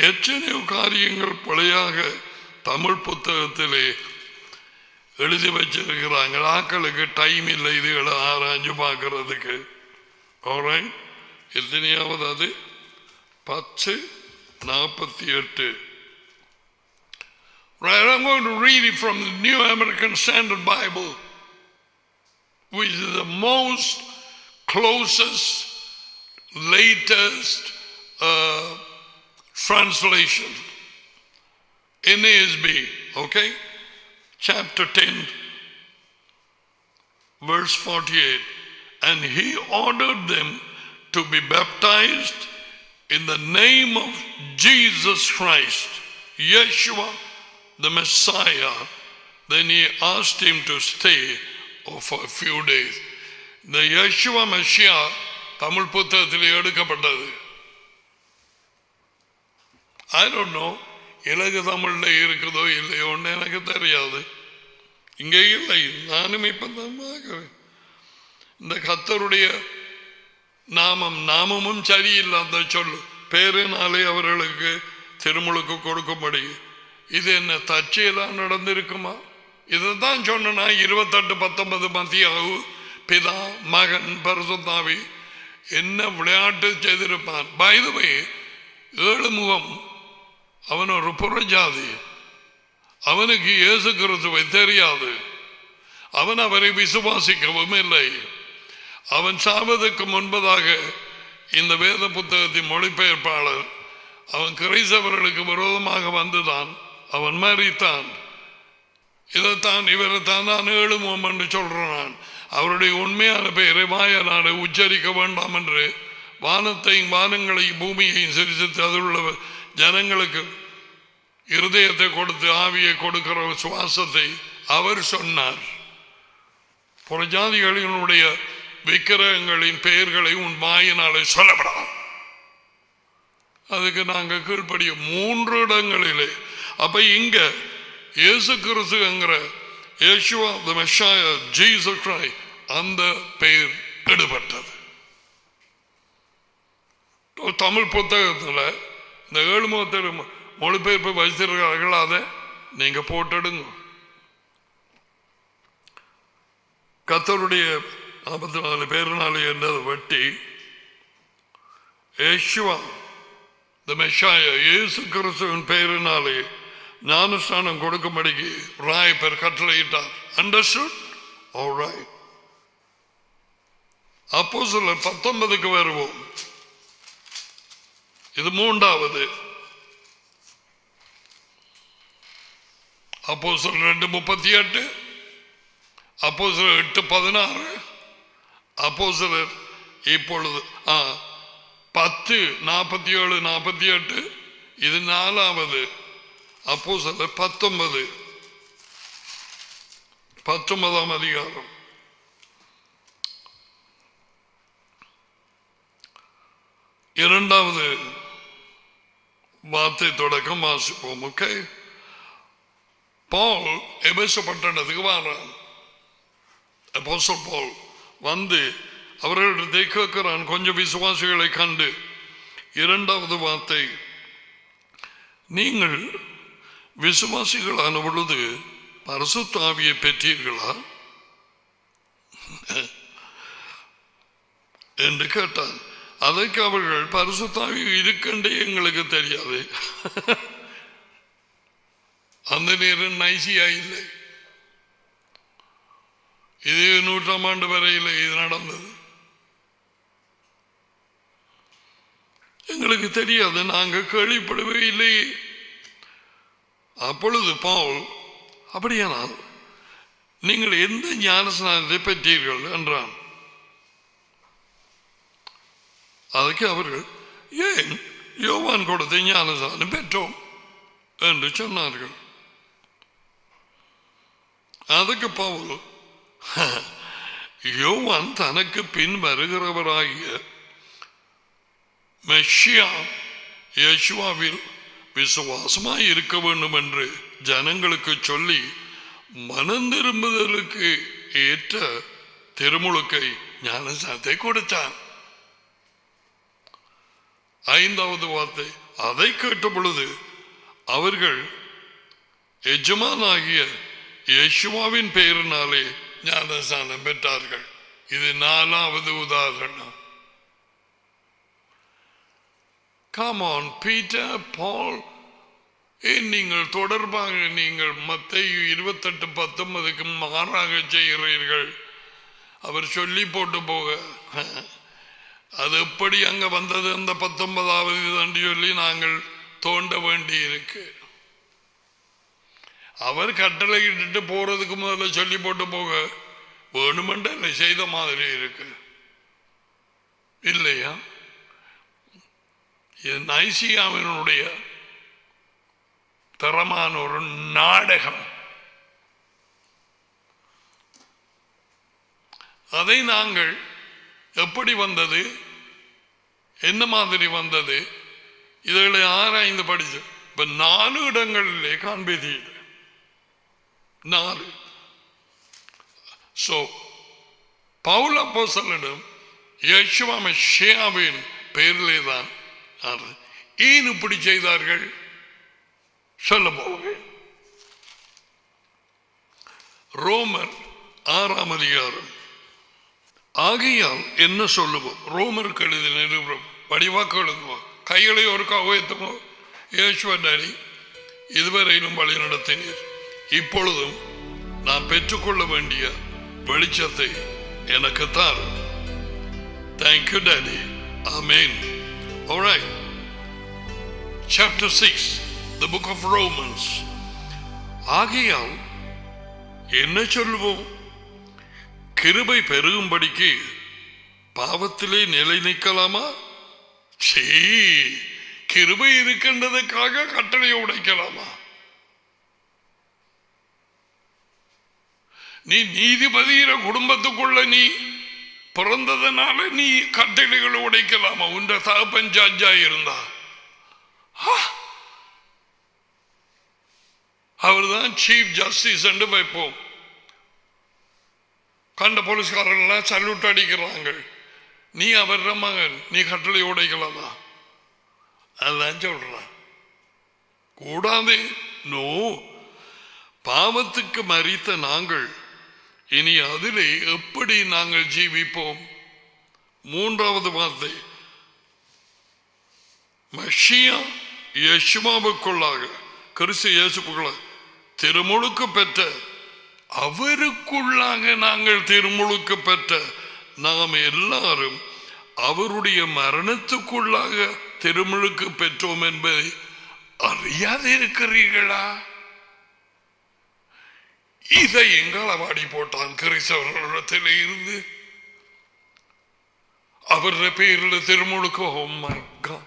எத்தனையோ காரியங்கள் பிழையாக தமிழ் புத்தகத்திலே எழுதி வச்சிருக்கிறாங்க. ஆக்களுக்கு டைம் இல்லை இதுகளை ஆராய்ஞ்சு பார்க்கறதுக்கு. எத்தனையாவது அது 10:48. Right, I'm going to read it from the New American Standard Bible, which is the most closest, latest translation. NASB, okay? Chapter 10, verse 48. And he ordered them to be baptized in the name of Jesus Christ, Yeshua, the Messiah. Then he asked him to stay for a few days. The Yeshua Messiah Tamil புத்தகத்தில் எடுக்கப்பட்டது. I don't know, இலகு தமிழ்ல இருக்குதோ இல்லையோன்னு எனக்கு தெரியாது. இங்கே இல்லை, நானும் இப்பதான் பார்க்கிறேன். இந்த கர்த்தருடைய நாமமும் சரியில்லாத சொல்லு பேரினாலே அவர்களுக்கு திருமுழுக்கு கொடுக்கும்படி. இது என்ன தற்செயலாக நடந்திருக்குமா? இதைத்தான் சொன்னா 28:19 மத்தியாகு பிதா மகன் பரிசுத்தாவி என்ன விளையாட்டு செய்திருப்பான். பை தி வே, 7 முகம் அவன் ஒரு புறஜாதி, அவனுக்கு இயேசு கிறிஸ்துவை தெரியாது, அவன் அவரை விசுவாசிக்கவும் இல்லை. அவன் சாவதற்கு முன்பதாக இந்த வேத புத்தகத்தின் மொழிபெயர்ப்பாளர் அவன் கிறிஸ்தவர்களுக்கு விரோதமாக வந்துதான், அவன் மரித்தான். இதைத்தான் இவரைத்தான் நான் 7 முகம் என்று சொல்றான். அவருடைய உண்மையான பெயரை மாயநாடு உச்சரிக்க வேண்டாம் என்று வானத்தையும் வானங்களையும் பூமியையும் சிரித்து அதிலுள்ள ஜனங்களுக்கு இருதயத்தை கொடுத்து ஆவியை கொடுக்கிற சுவாசத்தை அவர் சொன்னார். புறஜாதிகளினுடைய விக்கிரகங்களின் பெயர்களை உன் வாயினாலே சொல்லப்படாம். அதுக்கு நாங்கள் கீழ்ப்படிய 3 இடங்களிலே. அப்ப இங்க இயேசு கிறிஸ்துங்கிற யேசுவா தி மெஷாயா ஜீசஸ் கிரைஸ்ட் அந்த பெயர் எடுபட்டது. தமிழ் புத்தகத்தில் இந்த 7 முகத்தில் மொழிபெயர்ப்பு வைத்திருக்கிறார்கள், அதை நீங்க போட்டெடுங்க. கர்த்தருடைய 44 பேரினாலே என்றதை வெட்டி யேசுவா தி மெஷாயா இயேசு கிறிஸ்துவின் பெயரினாலே ஞானஸ்நானம் கொடுக்கும்படிக்கு ராயப்பர் கட்டளையிட்டார். அண்டர்ஸ்டுட்? ஆல்ரைட். அப்போஸ்தலர் 19க்கு வருவோம். இது 3வது. அப்போஸ்தலர் 2:38, அப்போஸ்தலர் 8:16, அப்போஸ்தலர் இப்பொழுது 10:47-48. இது 4வது. அப்போஸ்தலர் 19ஆம் அதிகாரம். இரண்டாவது வார்த்தை தொடக்கம் வாசிப்போம். ஓகே, பவுல் எபேசு பட்டணத்துக்கு வர்றான். அப்போஸ்தலர் பவுல் வந்து அவர்களிடத்தை கேட்கிறான் கொஞ்சம் விசுவாசிகளை கண்டு. இரண்டாவது வார்த்தை, நீங்கள் விசுவாசிகளான பொழுது பரிசுத்த ஆவியை பெற்றீர்களா என்று கேட்டான். அதற்கு அவர்கள் பரிசுத்த ஆவி இருக்கண்டே எங்களுக்கு தெரியாது. அந்த நேரம் நைசியா இல்லை. இது 100ஆம் ஆண்டு வரையில் இது நடந்தது. எங்களுக்கு தெரியாது, நாங்கள் கேள்விப்படவே இல்லை. அப்பொழுது பவுல், அப்படியானால் நீங்கள் எந்த ஞானஸ்நானத்தை பெற்றீர்கள் என்றான். அதுக்கு அவர்கள், ஏன் யோவான் கொடுத்த ஞானஸ்நானம் பெற்றோம் என்று சொன்னார்கள். அதுக்கு பவுல், யோவான் தனக்கு பின் வருகிறவராகிய மெஷியா யேசுவாவில் விசுவாசமாய் இருக்க வேண்டும் என்று ஜனங்களுக்கு சொல்லி மனம் திரும்புதலுக்கு ஏற்ற திருமுழுக்கை ஞானஸ்நானத்தை கொடுத்தான். ஐந்தாவது வார்த்தை, அதை கேட்ட பொழுது அவர்கள் எஜமானாகிய யேசுவாவின் பெயரினாலே ஞானஸ்நானம் பெற்றார்கள். இது 4வது உதாரணம். Come on, Peter, Paul. நீங்கள் தொடர்பாக நீங்கள் மத்தேயு 28:19 மாறாக செய்கிறீர்கள். அவர் சொல்லி போட்டு போக அது எப்படி அங்க வந்தது அந்த 19வது என்று சொல்லி நாங்கள் தோண்ட வேண்டி இருக்கு. அவர் கட்டளை இட்டு போறதுக்கு முதல்ல சொல்லி போட்டு போக வேணுமென்ற செய்த மாதிரி இருக்கு இல்லையா? நைசியாவினுடைய தரமான ஒரு நாடகம். அதை நாங்கள் எப்படி வந்தது, என்ன மாதிரி வந்தது, இதை ஆராய்ந்து படிச்சு இப்ப 4 இடங்களிலே காண்பீர்கள். 4. சோ பவுல் அப்போஸ்தலனிடம் யேசுவா மெசியாவின் பெயரிலே தான். ஏன் இப்படி செய்தார்கள் சொல்ல போகிறேன். ரோமர் 6ஆம் அதிகாரம். ஆகையால் என்ன சொல்லுவோம்? ரோமருக்கு எழுதின நிருபம் வடிவாக்க எழுதுவோம். கைகளை ஒரு கவயத்துமோ யேசுவன் இதுவரையிலும் வழி நடத்தினீர். இப்பொழுதும் நான் பெற்றுக்கொள்ள வேண்டிய வெளிச்சத்தை எனக்கு தார். Thank you daddy. Amen. All right. Chapter 6, the book of Romans. ஆகையால் என்ன சொல்லுவோம்? கிருபை பெருகும்படிக்கு பாவத்திலே நிலை நிற்கலாமா? கிருபை இருக்கின்றதுக்காக கட்டளையை உடைக்கலாமா? நீ நீதிபதியிற குடும்பத்துக்குள்ள நீ பிறந்ததனால நீ கட்டளைகளை உடைக்கலாமா? உன் தகப்பன் ஜட்ஜா இருந்தா அவர்தான் சீஃப் ஜஸ்டிஸ் என்று வைப்போம். கண்ட போலீஸ்காரர்கள் சல்யூட் அடிக்கிறாங்க. நீ அவர் மகன், நீ கட்டளை உடைக்கலாமா? அதான் சொல்றான். கூடாது. நோ. பாவத்துக்கு மரித்த நாங்கள் இனி அதிலே எப்படி நாங்கள் ஜீவிப்போம்? 3வது வார்த்தை, மெசியா யேசுவுக்குள்ளாக கிறிஸ்து இயேசுவுக்குள்ளாக திருமுழுக்கு பெற்ற அவருக்குள்ளாக நாங்கள் திருமுழுக்கு பெற்ற நாம் எல்லாரும் அவருடைய மரணத்துக்குள்ளாக திருமுழுக்கு பெற்றோம் என்பதை அறியாது இருக்கிறீர்களா? இதை எங்களவாடி போட்டான் கிறிஸ்தவர்களிடத்தில் இருந்து. அவருடைய பேரில் திருமுழுக்கு. Oh my God.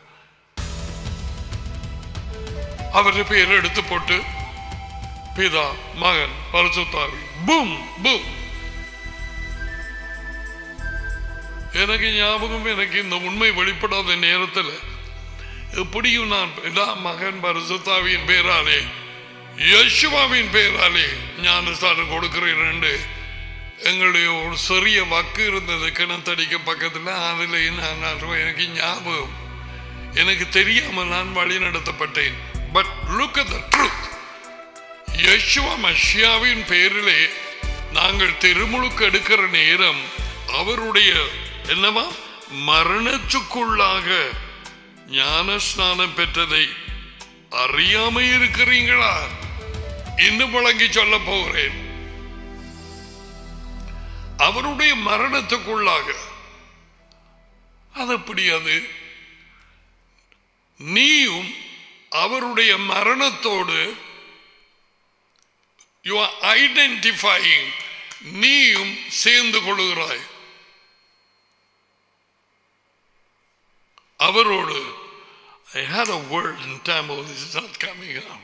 அவருடைய பேர் எடுத்து போட்டு பிதா மகன் பரிசுத்த ஆவி பூம் பூம். எனக்கு ஞாபகம், எனக்கு இந்த உண்மை வெளிப்படாத நேரத்தில் எப்படியும் நான் பிதா மகன் பரிசுத்த ஆவியின் பேராலே யேசுவாவின் பேராலே ஞானஸ்தானம் கொடுக்கிறேன் என்று எங்களுடைய ஒரு சிறிய வக்கு இருந்தது கிணத்தடிக்க பக்கத்தில். அதில் எனக்கு ஞாபகம், எனக்கு தெரியாமல் நான் வழி நடத்தப்பட்டேன். But look at the truth. Yeshua மஷியாவின் பேரிலே நாங்கள் திருமுழுக்கு எடுக்கிற நேரம் அவருடைய என்னவா மரணத்துக்குள்ளாக ஞான ஸ்நானம் பெற்றதை அறியாம இருக்கிறீங்களா? இன்னும் வழங்கி சொல்ல போகிறேன். அவருடைய மரணத்துக்குள்ளாக அது எப்படி? அது நீயும் அவருடைய மரணத்தோடு you are identifying, நீயும் சேர்ந்து கொள்கிறாய் அவரோடு. I had a word in Tamil, this is not coming out.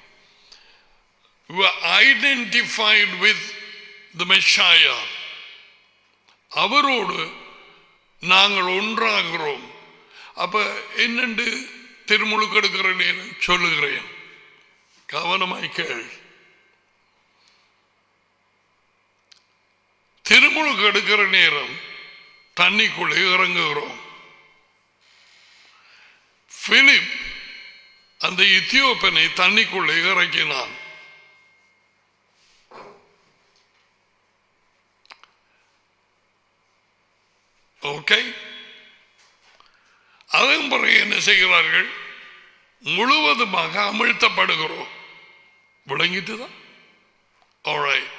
You are identified with the Messiah. அவரோடு நாங்கள் ஒன்றாகிறோம். அப்ப என்னென்று திருமுழுக்கு எடுக்கிற நேரம் சொல்லுகிறேன், கவனமாய் கேள். திருமுழுக்கு எடுக்கிற நேரம் தண்ணிக்குள்ளே இறங்குகிறோம். பிலிப் அந்த எத்தியோப்பியனை தண்ணிக்குள்ளே இறக்கினான். ஓகே, அதன் பிறகு என்ன செய்கிறார்கள்? முழுவதுமாக அமிழ்த்தப்படுகிறோம். விளங்கிட்டுதான். ஆல்ரைட்.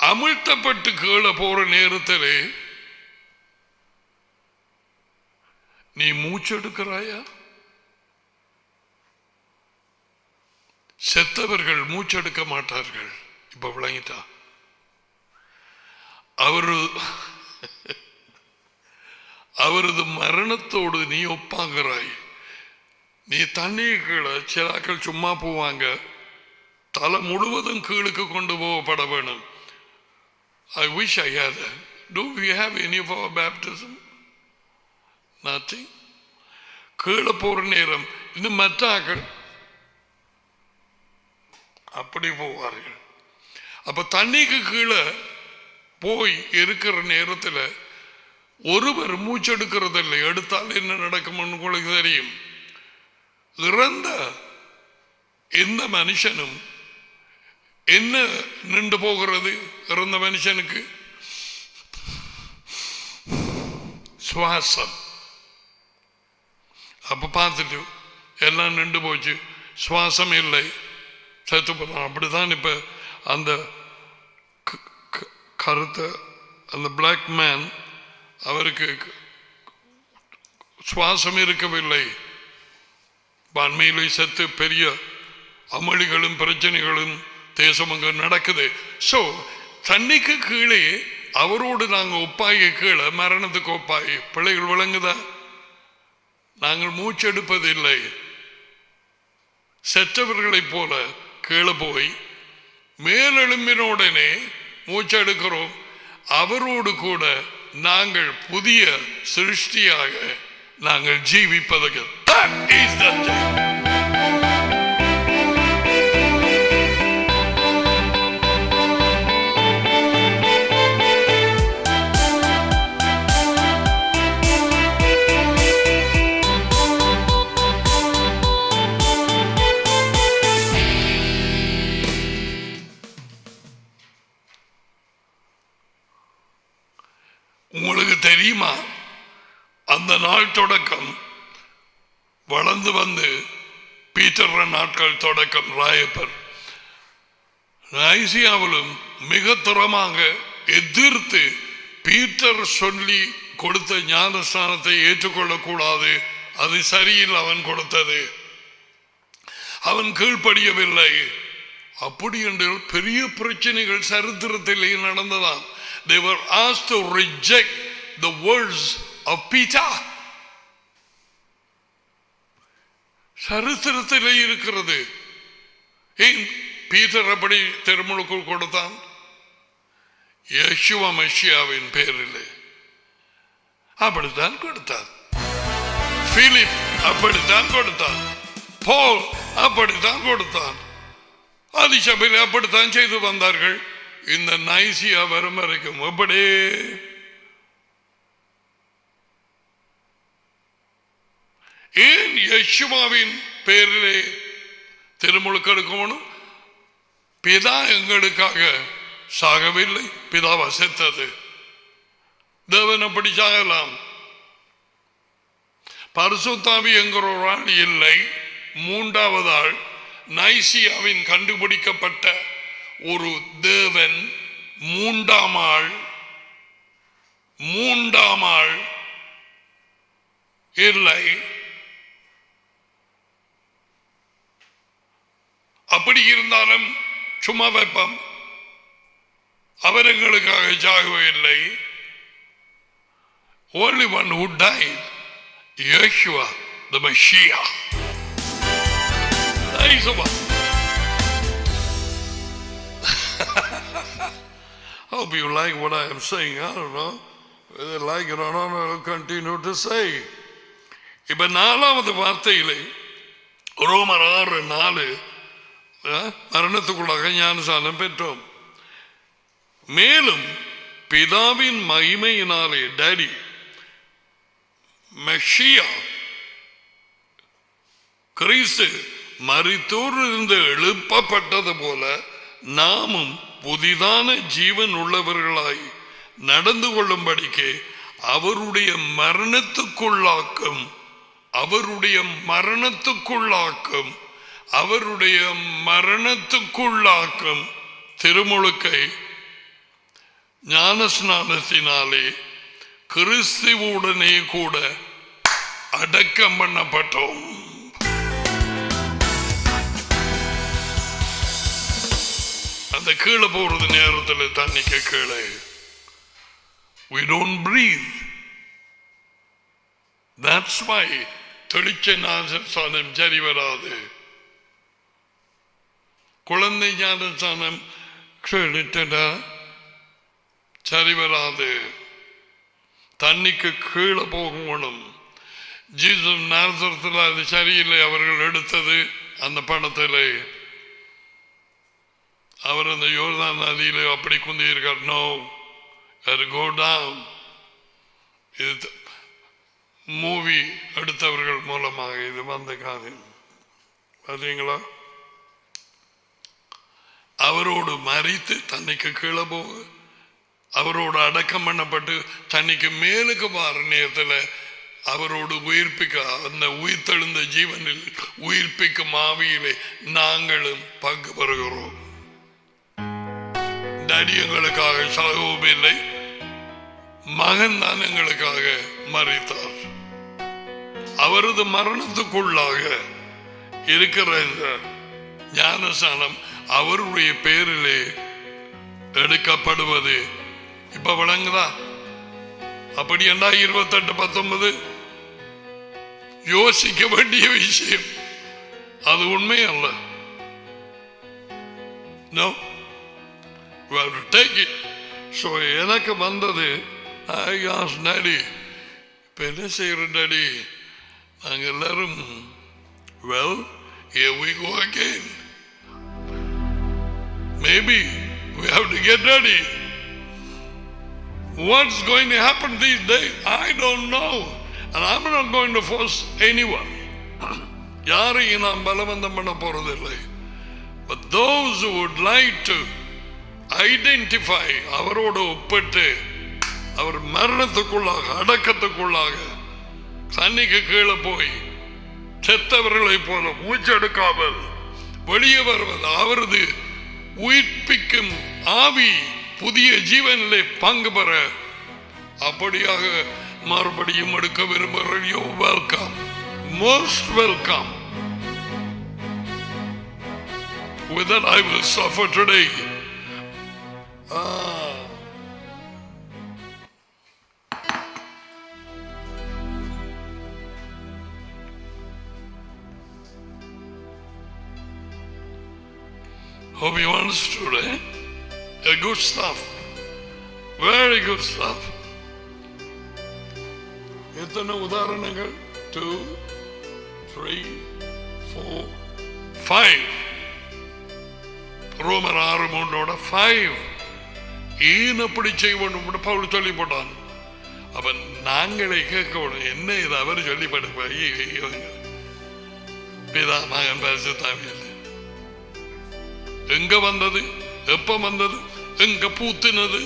அமிழ்த்தப்பட்டு கீழே போற நேரத்திலே நீ மூச்செடுக்கிறாயா? செத்தவர்கள் மூச்செடுக்க மாட்டார்கள். இப்ப விளங்கிட்டா? அவரது மரணத்தோடு நீ ஒப்பாகிறாய். நீ தண்ணீர் கீழே சிலாக்கள் சும்மா போவாங்க, தலை முழுவதும் கீழுக்கு கொண்டு போகப்பட வேணும். I wish I had that. Do we have any of our baptism? Nothing. கீழே போற நேரம் இன்னும் மற்றாக்கள் அப்படி போவார்கள். அப்ப தண்ணிக்கு கீழே போய் இருக்கிற நேரத்தில் ஒருவர் மூச்செடுக்கிறது இல்லை. எடுத்தால் என்ன நடக்கும் உங்களுக்கு தெரியும். இறந்த எந்த மனுஷனும் என்ன நின்று போகிறது? இறந்த மனுஷனுக்கு சுவாசம். அப்ப பார்த்துட்டு எல்லாம் நின்று போச்சு, சுவாசம் இல்லை, செத்து போறான். அப்படிதான் இப்ப அந்த கருத்த அந்த பிளாக் மேன், அவருக்கு சுவாசம் இருக்கவில்லை. அண்மையிலே செத்து பெரிய அமளிகளும் பிரச்சனைகளும் தேசம் அங்க நடக்குது. சோ தண்ணிக்கு கீழே அவரோடு நாங்கள் ஒப்பாகி கீழே மரணத்துக்கு ஒப்பாகி. பிள்ளைகள் விளங்குதா? நாங்கள் மூச்செடுப்பதில்லை. செற்றவர்களைப் போல கீழே போய் மேலெழும்பினோடனே மூச்செடுக்கிறோம். அவரோடு கூட நாங்கள் புதிய சிருஷ்டியாக நாங்கள் ஜீவிப்பதற்கு. That is the thing. உங்களுக்கு தெரியுமா, அந்த நாள் தொடக்கம் வளர்ந்து வந்து பீட்டர் நாட்கள் தொடக்கம் ராயப்பர் ஐசியாவிலும் மிக திறமாக எதிர்த்து பீட்டர் சொல்லி கொடுத்த ஞானஸ்தானத்தை ஏற்றுக்கொள்ளக்கூடாது, அது சரியில் அவன் கொடுத்தது, அவன் கீழ்ப்படியவில்லை, அப்படி என்று பெரிய பிரச்சனைகள் சரித்திரத்திலே நடந்ததாம். They were asked to reject the words of Peter. சரித்திரத்திலே இருக்கிறது. ஏன் பீட்டர் அப்படி திருமுழுக்கு கொடுத்தான்? யெஷுவா மஷியாவின் பேரிலே அப்படித்தான் கொடுத்தார். பிலிப் அப்படித்தான் கொடுத்தான். பவுல் அப்படித்தான் கொடுத்தான். ஆதிசபையில் அப்படித்தான் செய்து வந்தார்கள். இந்த நைசியா வரும் வரைக்கும் எப்படி ஏன் யெஷுவாவின் பேரிலே திருமுழுக்கு எடுக்கணும்? பிதா எங்களுக்காக சாகவில்லை, பிதா வசித்தது. தேவன் அப்படி சாகலாம். பரிசுத்தாவி என்கிற ஒரு ஆள் இல்லை. மூன்றாவது ஆள் நைசியாவின் கண்டுபிடிக்கப்பட்ட ஒரு தேவன் மூன்றாம் ஆள் இல்லை. அப்படி இருந்தாலும் சும்மா வைப்பம். அவர் எங்களுக்காக சாகவில்லை. Only one who died, Yeshua, the Messiah. That is the one. I hope you like what I am saying. I don't know whether you like it or not. I will continue to say. இப்ப நாலாவது வார்த்தையிலே ரோமர் 6:4 மரணத்துக்குள்ளாக ஞானசானம் பெற்றோம். மேலும் பிதாவின் மகிமையினாலே daddy Messiah கிறிஸ்து மரித்தோரிலிருந்து எழுப்பப்பட்டது போல நாமும் புதிதான ஜீவன் உள்ளவர்களாய் நடந்து கொள்ளும்படிக்கு அவருடைய மரணத்துக்குள்ளாக்கும் திருமுழுக்கை ஞானஸ்நானத்தினாலே கிறிஸ்துவுடனே கூட அடக்கம் பண்ணப்பட்டோம். அந்த கீழே போறது நேரத்தில் தண்ணிக்கு கீழே we don't breathe. That's why தெளிச்ச ஞானஸ்நானம் சரி வராது. குழந்தை ஞானஸ்நானம் சரி வராது. தண்ணிக்கு கீழே போகணும். ஜீசஸ் நாசரத்தில் அது சரியில்லை. அவர்கள் எடுத்தது அந்த பணத்திலே அவர் அந்த யோர்தான் நதியிலே அப்படி குந்தியிருக்கார். No, go down. இது மூவி எடுத்தவர்கள் மூலமாக இது வந்த காரியம் பார்த்தீங்களா? அவரோடு மறித்து தண்ணிக்கு கீழே போக, அவரோடு அடக்கம் பண்ணப்பட்டு தண்ணிக்கு மேலுக்கு மாற நேரத்தில் அவரோடு உயிர்ப்பிக்க, அந்த உயிர்த்தெழுந்த ஜீவனில் உயிர்ப்பிக்கும் ஆவியிலே நாங்களும் பங்கு பெறுகிறோம். டாடி எங்களுக்காக சாகவும் இல்லை, மகன் தான் எங்களுக்காக மரித்தார். அவரது மரணத்துக்குள்ளாக இருக்கிற இந்த ஞானஸ்நானம் அவருடைய பேரிலே எடுக்கப்படுவது இப்ப விளங்குதா? அப்படி என்ன 28:19 யோசிக்க வேண்டிய விஷயம், அது உண்மை அல்ல. No, we have to take it. So எனக்கு வந்தது, I asked Daddy, இப்ப என்ன செய்யற டாடி? நாங்கள் எல்லாரும் well, here we go again. Maybe we have to get ready. What's going to happen these days? I don't know. And I'm not going to force anyone. யாரையும் நாம் பலவந்தம் பண்ண போறதில்லை. But those who would like to identify, அவரோடு ஒப்பிட்டு அவர் மரணத்துக்குள்ளாக அடக்கத்துக்குள்ளாக தண்ணிக்கு கீழே போய் செத்தவர்களை போல மூச்செடுக்காமல் வெளியே வருவது, அவரது உயிர்ப்பிக்கும் ஆவி புதிய ஜீவனிலே பங்கு பெற அப்படியாக மறுபடியும் எடுக்க விரும்புகிறீர்களோ, welcome, most welcome. With that I will suffer today. Hope you understood, eh? Good stuff. Very good stuff. எத்தனை உதாரணங்கள்? 2, 3, 4, 5. ரோமர் 6:3 5 ஏன் அப்படி செய்வோம் பவுல் சொல்லி போட்டான். அப்ப நாங்களே கேட்கணும், என்ன இது அவர் சொல்லி படுப்ப பிதா மகன் பரிசுத்தாவியல்ல எங்க வந்தது, எப்ப வந்தது, எங்க பூத்தினது?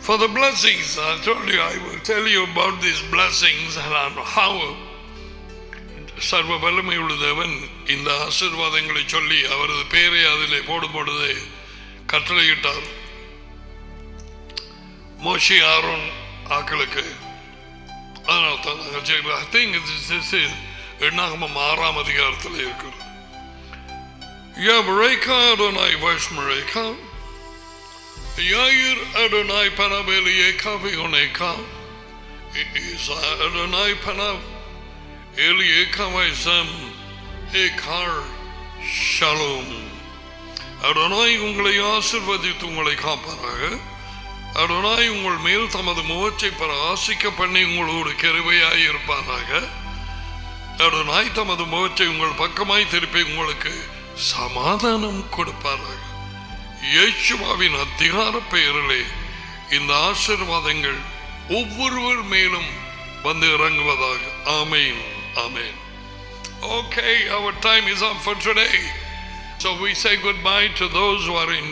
For the blessings, I told you I will tell you about these blessings and how சர்வ வல்லமை உள்ள தேவன் இந்த ஆசீர்வாதங்களை சொல்லி அவரது பேரை அதிலே போடும் பொழுது கட்டளையிட்டார் மோசே ஆரோன் ஆக்களுக்கு. அதனால தான் I think this is எண்ணாகமம் 6ஆம் அதிகாரத்தில் இருக்கிறது. Yavreka Adonai Vashmareka Yair Adonai Panabelieka Vioneka Isa Adonai Panab Elieka Vaisam Ekar Shalom. Adonai உங்களை ஆசீர்வதித்து உங்களை காப்பாராக. அடோனாய் உங்கள் மேல் தமது முகத்தை பிரகாசிக்க பண்ணி உங்களோடு கிருபையாய் இருப்பாராக. அடோனாய் தமது முகத்தை உங்கள் பக்கமாய் திருப்பி உங்களுக்கு சமாதானம் கொடுப்பாராக. இயேசுவின் அதிகார பெயரிலே இந்த ஆசீர்வாதங்கள் ஒவ்வொருவர் மேலும் வந்து இறங்குவதாக. ஆமென், ஆமென். Okay, our time is up for today. So we say goodbye to those who are in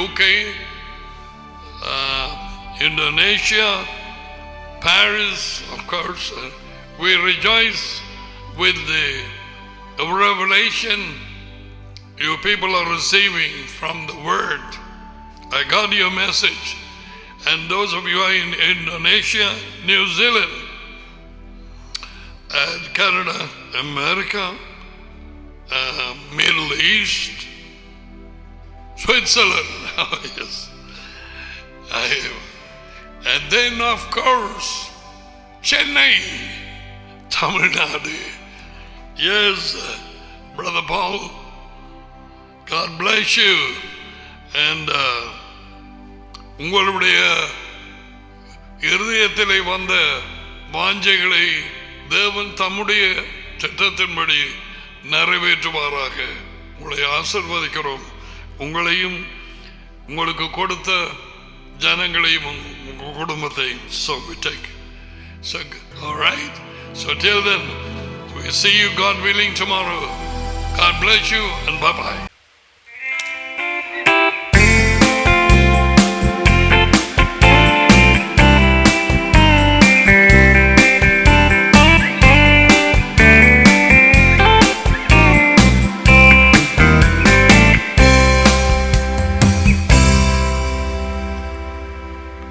UK, Indonesia, Paris, of course. We rejoice with the revelation you people are receiving from the word. I got your message. And those of you are in Indonesia, New Zealand, Canada, America, Middle East, Switzerland, oh yes. And then of course Chennai, Tamil Nadu. Yes, Brother Paul, God bless you. And உங்களுடைய இருதயத்திலே வந்த வாஞ்சைகளை தேவன் தம்முடைய திட்டத்தின்படி நிறைவேற்றுவாராக. உங்களை ஆசீர்வதிக்கிறோம். உங்களையும் உங்களுக்கு கொடுத்த ஜனங்களையும் உங்கள் குடும்பத்தையும். So we take. So all right. So till then, we see you God willing tomorrow. God bless you and bye bye.